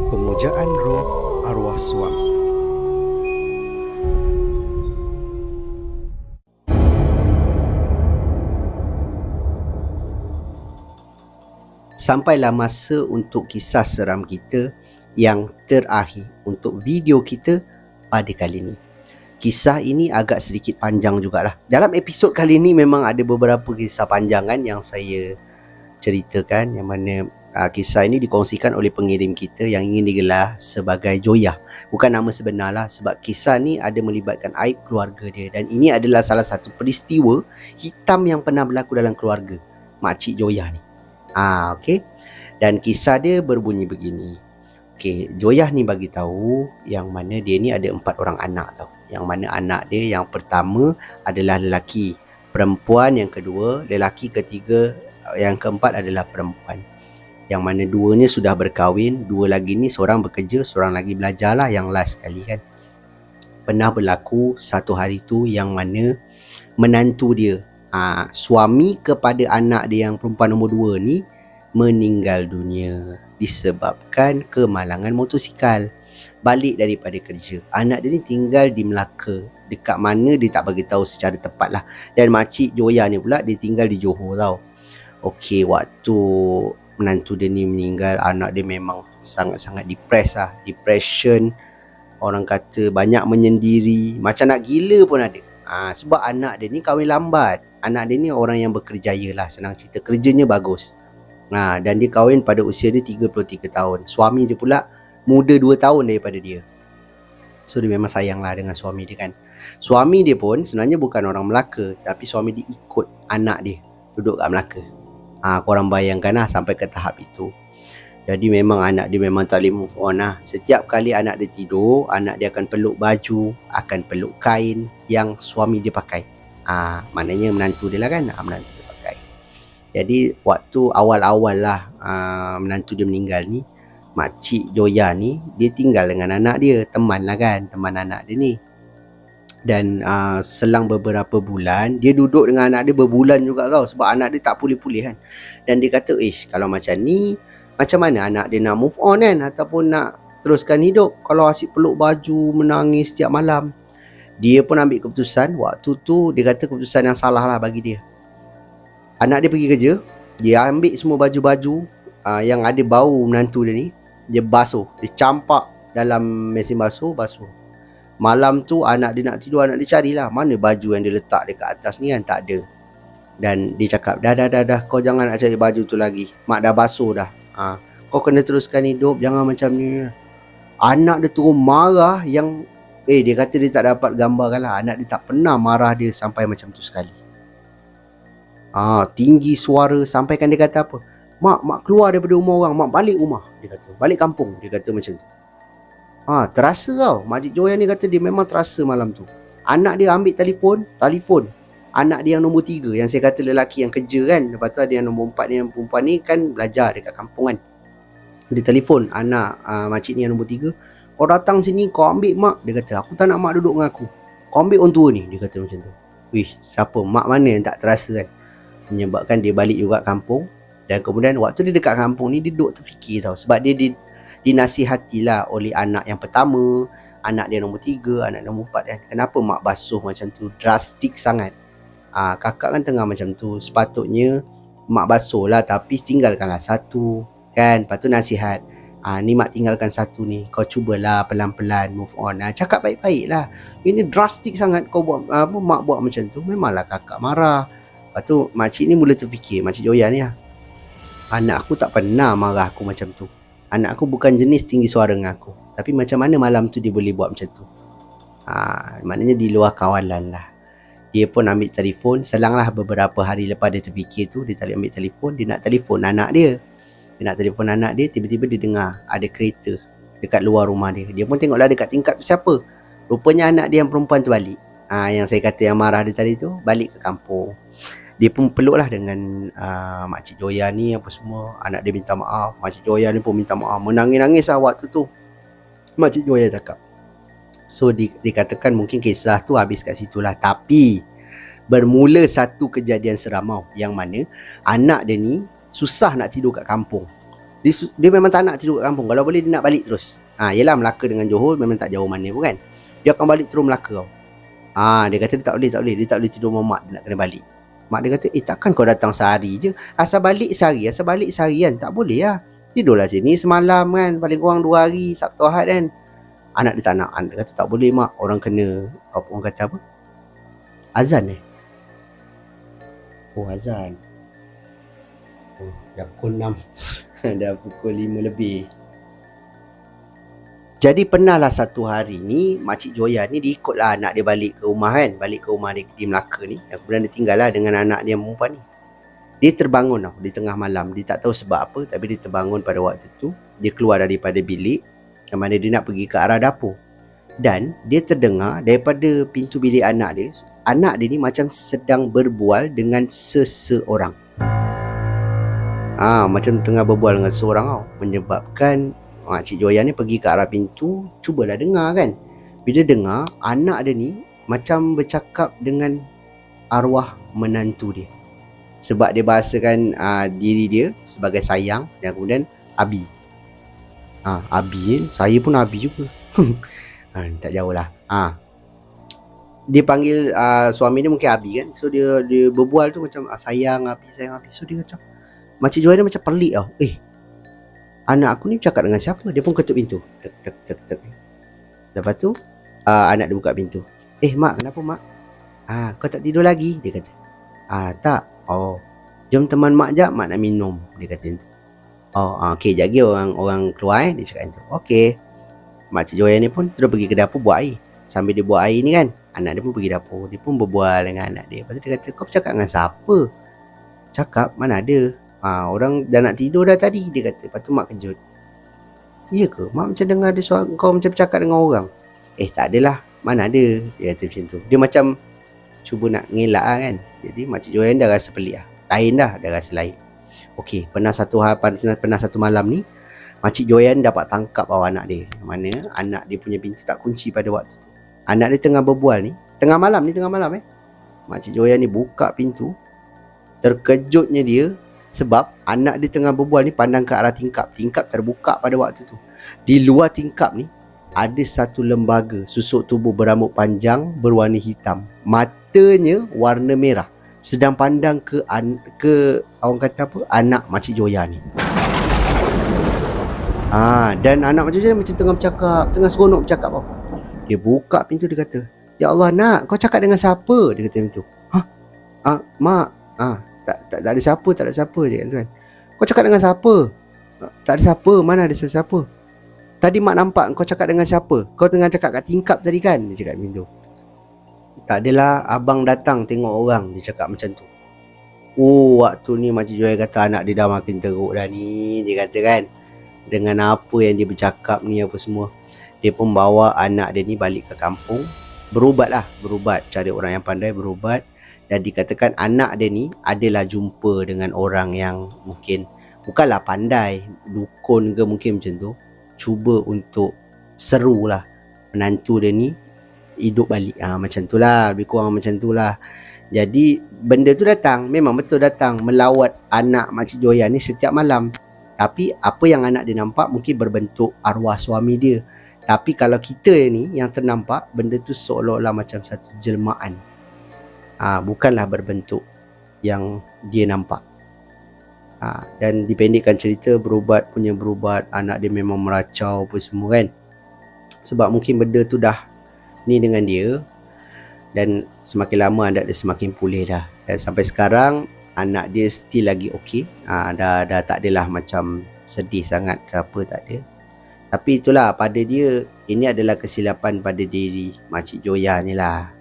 [SPEAKER 1] Pemujaan roh arwah suami. Sampailah masa untuk kisah seram kita yang terakhir untuk video kita pada kali ini. Kisah ini agak sedikit panjang jugalah. Dalam episod kali ini memang ada beberapa kisah panjang kan yang saya ceritakan, yang mana kisah ini dikongsikan oleh pengirim kita yang ingin digelar sebagai Joyah. Bukan nama sebenar lah, sebab kisah ni ada melibatkan aib keluarga dia, dan ini adalah salah satu peristiwa hitam yang pernah berlaku dalam keluarga Makcik Joyah ni. Okey. Dan kisah dia berbunyi begini. Okey, Joyah ni bagi tahu yang mana dia ni ada 4 orang anak tau. Yang mana anak dia yang pertama adalah lelaki, perempuan yang kedua, lelaki ketiga, yang keempat adalah perempuan. Yang mana 2-nya sudah berkahwin, 2 lagi ni seorang bekerja, seorang lagi belajar lah, yang last sekali kan. Pernah berlaku satu hari tu yang mana menantu dia, suami kepada anak dia yang perempuan nombor 2 ni, meninggal dunia disebabkan kemalangan motosikal balik daripada kerja. Anak dia ni tinggal di Melaka, dekat mana dia tak bagi tahu secara tepat lah. Dan Makcik Joyah ni pula dia tinggal di Johor tau. Okey, waktu menantu dia ni meninggal, anak dia memang sangat-sangat depression, orang kata banyak menyendiri, macam nak gila pun ada. Sebab anak dia ni kahwin lambat. Anak dia ni orang yang berkerjaya lah, senang cerita, kerjanya bagus. Dan dia kahwin pada usia dia 33 tahun. Suami dia pula muda 2 tahun daripada dia. So dia memang sayang lah dengan suami dia kan. Suami dia pun sebenarnya bukan orang Melaka, tapi suami dia ikut anak dia duduk kat Melaka. Korang bayangkan lah sampai ke tahap itu. Jadi memang anak dia memang tak boleh move on lah. Setiap kali anak dia tidur, anak dia akan peluk baju, akan peluk kain yang suami dia pakai. Maknanya menantu dia lah kan, menantu dia pakai. Jadi waktu awal-awal lah menantu dia meninggal ni, Makcik Joyah ni dia tinggal dengan anak dia, teman lah kan, teman anak dia ni. Dan selang beberapa bulan, dia duduk dengan anak dia berbulan juga tau, sebab anak dia tak pulih-pulih kan. Dan dia kata, kalau macam ni, macam mana anak dia nak move on kan, ataupun nak teruskan hidup kalau asyik peluk baju, menangis setiap malam. Dia pun ambil keputusan. Waktu tu dia kata keputusan yang salah lah bagi dia. Anak dia pergi kerja, dia ambil semua baju-baju yang ada bau menantu dia ni, dia basuh, dia campak dalam mesin basuh. Malam tu anak dia nak tidur, anak dia carilah mana baju yang dia letak dekat atas ni kan, tak ada. Dan dia cakap, dah, kau jangan nak cari baju tu lagi, mak dah basuh dah. Kau kena teruskan hidup, jangan macam ni. Anak dia terus marah yang dia kata dia tak dapat gambarkan lah, anak dia tak pernah marah dia sampai macam tu sekali. Tinggi suara, sampaikan dia kata apa, mak keluar daripada rumah orang, mak balik rumah, dia kata, balik kampung, dia kata macam tu. Terasa tau, Makcik Joyah ni kata dia memang terasa malam tu. Anak dia ambil telefon anak dia yang nombor 3, yang saya kata lelaki yang kerja kan. Lepas tu ada yang nombor 4 ni, yang perempuan ni kan belajar dekat kampung kan. Dia telefon anak makcik ni yang nombor 3, kau datang sini, kau ambil mak. Dia kata, aku tak nak mak duduk dengan aku, kau ambil orang tua ni. Dia kata macam tu. Siapa mak mana yang tak terasa kan. Menyebabkan dia balik juga kampung. Dan kemudian waktu dia dekat kampung ni, dia duduk terfikir tau. Sebab dia dinasihatilah oleh anak yang pertama, anak dia nombor 3, anak nombor 4 kan. Kenapa mak basuh macam tu, drastik sangat. Kakak kan tengah macam tu, sepatutnya mak basuh lah, tapi tinggalkanlah satu kan. Lepas tu nasihat, ni mak tinggalkan satu ni, kau cubalah pelan-pelan move on. Cakap baik-baik lah. Ini drastik sangat kau buat, mak buat macam tu. Memanglah kakak marah. Lepas tu makcik ni mula terfikir, Makcik Joyah ni lah, anak aku tak pernah marah aku macam tu. Anak aku bukan jenis tinggi suara dengan aku, tapi macam mana malam tu dia boleh buat macam tu. Maknanya di luar kawalan lah. Dia pun ambil telefon. Selanglah beberapa hari lepas dia terfikir tu, dia ambil telefon. Dia nak telefon anak dia. Tiba-tiba dia dengar ada kereta dekat luar rumah dia. Dia pun tengoklah dekat tingkap tu siapa. Rupanya anak dia yang perempuan tu balik. Yang saya kata yang marah dia tadi tu, balik ke kampung. Dia pun peluklah dengan Makcik Joya ni apa semua. Anak dia minta maaf. Makcik Joya ni pun minta maaf. Menangis-nangis lah waktu tu. Makcik Joya cakap. So dikatakan mungkin kisah tu habis kat situ lah. Tapi bermula satu kejadian seram yang mana anak dia ni susah nak tidur kat kampung. Dia memang tak nak tidur kat kampung. Kalau boleh dia nak balik terus. Yelah, Melaka dengan Johor memang tak jauh mana pun kan. Dia akan balik terus Melaka tau. Dia kata dia tak boleh. Dia tak boleh tidur dengan mak. Dia nak kena balik. Mak dia kata, takkan kau datang sehari je. Asal balik sehari kan. Tak boleh lah. Tidurlah sini semalam kan. Paling kurang 2 hari, Sabtu Ahad kan. Anak dia tak nak. Dia kata tak boleh mak. Orang kena, orang kata apa? Azan azan. Dah pukul 6. Dah pukul 5 lebih. Jadi pernahlah satu hari ni Makcik Joya ni dia ikutlah anak dia balik ke rumah kan. Balik ke rumah dia di Melaka ni. Dan kemudian dia tinggal lah dengan anak dia perempuan ni. Dia terbangun di tengah malam. Dia tak tahu sebab apa, tapi dia terbangun pada waktu tu. Dia keluar daripada bilik yang mana dia nak pergi ke arah dapur. Dan dia terdengar daripada pintu bilik anak dia ni macam sedang berbual dengan seseorang. Macam tengah berbual dengan seseorang tau. Menyebabkan Makcik Joya ni pergi ke arah pintu, cubalah dengar kan. Bila dengar, anak dia ni macam bercakap dengan arwah menantu dia. Sebab dia bahasakan diri dia sebagai sayang dan kemudian Abi. Abi saya pun Abi juga. Tak jauh lah. Dia panggil suami dia mungkin Abi kan. So dia berbual tu macam sayang Abi. So dia macam, Makcik Joya ni macam pelik tau. Anak aku ni bercakap dengan siapa? Dia pun ketuk pintu. Tek. Lepas tu anak dia buka pintu. Mak, kenapa mak? Kau tak tidur lagi? Dia kata. Tak. Jom teman mak jap, mak nak minum. Dia kata macam tu. Okey, jap lagi orang keluar dia cakap macam tu. Okey. Makcik Joya ni pun terus pergi ke dapur buat air. Sambil dia buat air ni kan, anak dia pun pergi dapur. Dia pun berbual dengan anak dia. Lepas tu dia kata, kau bercakap dengan siapa? Cakap, mana ada. Orang dah nak tidur dah tadi, dia kata. Lepas tu mak kejut. Ya ke? Mak macam dengar ada suara kau macam bercakap dengan orang. Tak adalah. Mana ada. Dia kata macam tu. Dia macam cuba nak ngelak kan. Jadi Makcik Joya dah rasa pelik lah. Dah rasa lain. Okey, pernah satu malam ni Makcik Joya dapat tangkap anak dia. Yang mana anak dia punya pintu tak kunci pada waktu tu. Anak dia tengah berbual ni. Tengah malam. Makcik Joya ni buka pintu. Terkejutnya dia sebab anak dia tengah berbual ni pandang ke arah tingkap. Tingkap terbuka pada waktu tu. Di luar tingkap ni ada satu lembaga susuk tubuh berambut panjang berwarna hitam. Matanya warna merah. Sedang pandang ke orang kata apa? Anak Makcik Joya ni. Dan anak Makcik Joya macam tengah bercakap, tengah seronok bercakap tau. Dia buka pintu, dia kata, "Ya Allah nak, kau cakap dengan siapa?" Dia kata macam tu. Mak, tak ada siapa je kan. Kau cakap dengan siapa? Tak ada siapa, mana ada siapa? Tadi mak nampak kau cakap dengan siapa? Kau tengah cakap kat tingkap tadi kan? Dia cakap macam tu. Tak adalah, abang datang tengok orang. Dia cakap macam tu. Waktu ni Makcik Joya kata anak dia dah makin teruk dah ni. Dia kata kan, dengan apa yang dia bercakap ni apa semua. Dia pun bawa anak dia ni balik ke kampung. Berubat. Cari orang yang pandai berubat. Dan dikatakan anak dia ni adalah jumpa dengan orang yang mungkin bukanlah pandai, dukun ke mungkin macam tu. Cuba untuk serulah menantu dia ni hidup balik. Macam tu lah, lebih kurang macam tu lah. Jadi benda tu datang, memang betul datang melawat anak Makcik Joya ni setiap malam. Tapi apa yang anak dia nampak mungkin berbentuk arwah suami dia. Tapi kalau kita ni yang ternampak, benda tu seolah-olah macam satu jelmaan. Bukanlah berbentuk yang dia nampak. Dan dipendekkan cerita, berubat, anak dia memang meracau apa semua kan. Sebab mungkin benda tu dah ni dengan dia. Dan semakin lama anak dia semakin pulih dah. Dan sampai sekarang anak dia still lagi okey. Dah tak adalah macam sedih sangat ke apa, tak ada. Tapi itulah, pada dia ini adalah kesilapan pada diri Makcik Joya ni lah.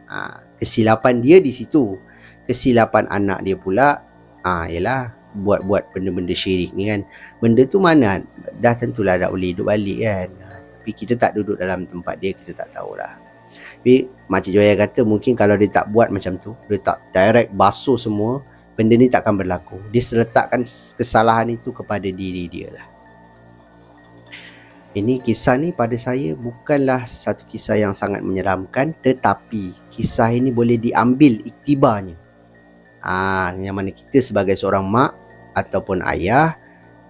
[SPEAKER 1] Kesilapan dia di situ. Kesilapan anak dia pula ialah buat benda-benda syirik ni kan. Benda tu mana dah tentulah dah boleh hidup balik kan. Tapi kita tak duduk dalam tempat dia, kita tak tahulah. Tapi Makcik Joya kata mungkin kalau dia tak buat macam tu, dia tak direct basuh semua, benda ni takkan berlaku. Dia seletakkan kesalahan itu kepada diri dia lah. Ini kisah ni pada saya bukanlah satu kisah yang sangat menyeramkan, tetapi kisah ini boleh diambil iktibarnya. Yang mana kita sebagai seorang mak ataupun ayah,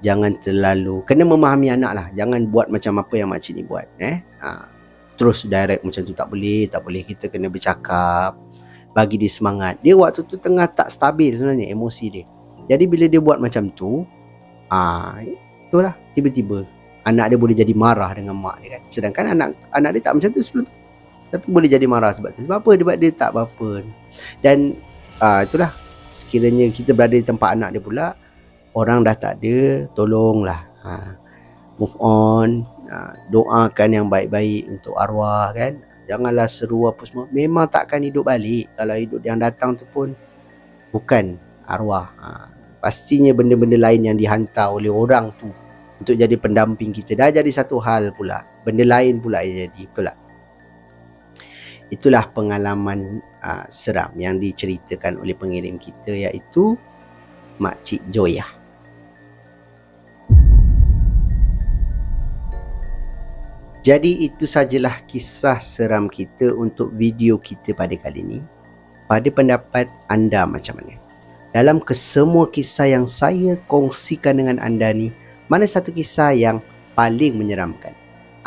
[SPEAKER 1] jangan terlalu kena memahami anak lah. Jangan buat macam apa yang makcik ni buat. Terus direct macam tu tak boleh. Kita kena bercakap, bagi dia semangat. Dia waktu tu tengah tak stabil sebenarnya emosi dia. Jadi bila dia buat macam tu, itulah tiba-tiba anak dia boleh jadi marah dengan mak dia kan. Sedangkan anak dia tak macam tu sebelum tu. Tapi boleh jadi marah sebab tu. Sebab apa? Sebab dia tak apa-apa. Dan itulah, sekiranya kita berada di tempat anak dia pula, orang dah tak ada, tolonglah move on, doakan yang baik-baik untuk arwah kan. Janganlah seru apa semua. Memang takkan hidup balik. Kalau hidup yang datang tu pun bukan arwah. Pastinya benda-benda lain yang dihantar oleh orang tu untuk jadi pendamping kita dah jadi satu hal pula. Benda lain pula yang jadi. Betul tak? Itulah pengalaman seram yang diceritakan oleh pengirim kita, iaitu Makcik Joya. Jadi itu sajalah kisah seram kita untuk video kita pada kali ini. Pada pendapat anda macam mana? Dalam kesemua kisah yang saya kongsikan dengan anda ni, mana satu kisah yang paling menyeramkan?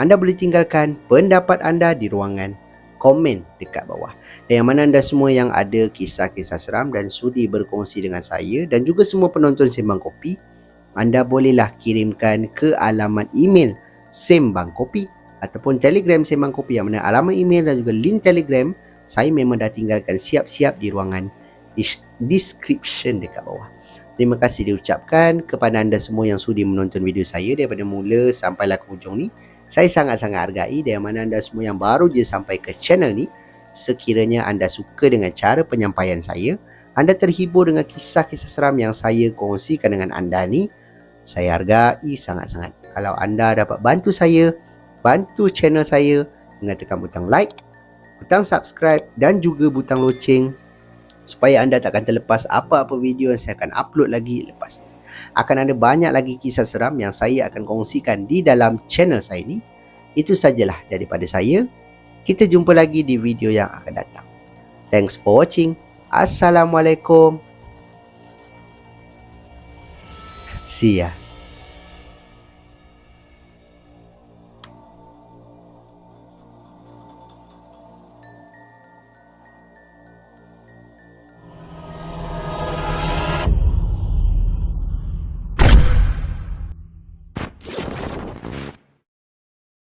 [SPEAKER 1] Anda boleh tinggalkan pendapat anda di ruangan komen dekat bawah. Dan yang mana anda semua yang ada kisah-kisah seram dan sudi berkongsi dengan saya dan juga semua penonton Sembang Kopi, anda bolehlah kirimkan ke alamat email Sembang Kopi ataupun Telegram Sembang Kopi, yang mana alamat email dan juga link Telegram saya memang dah tinggalkan siap-siap di ruangan description dekat bawah. Terima kasih diucapkan kepada anda semua yang sudi menonton video saya daripada mula sampailah ke hujung ni. Saya sangat-sangat hargai. Dan mana anda semua yang baru je sampai ke channel ni, sekiranya anda suka dengan cara penyampaian saya, anda terhibur dengan kisah-kisah seram yang saya kongsikan dengan anda ni, saya hargai sangat-sangat. Kalau anda dapat bantu saya, bantu channel saya dengan tekan butang like, butang subscribe dan juga butang loceng, supaya anda takkan terlepas apa-apa video yang saya akan upload lagi lepas ini. Akan ada banyak lagi kisah seram yang saya akan kongsikan di dalam channel saya ni. Itu sajalah daripada saya. Kita jumpa lagi di video yang akan datang. Thanks for watching. Assalamualaikum. See ya.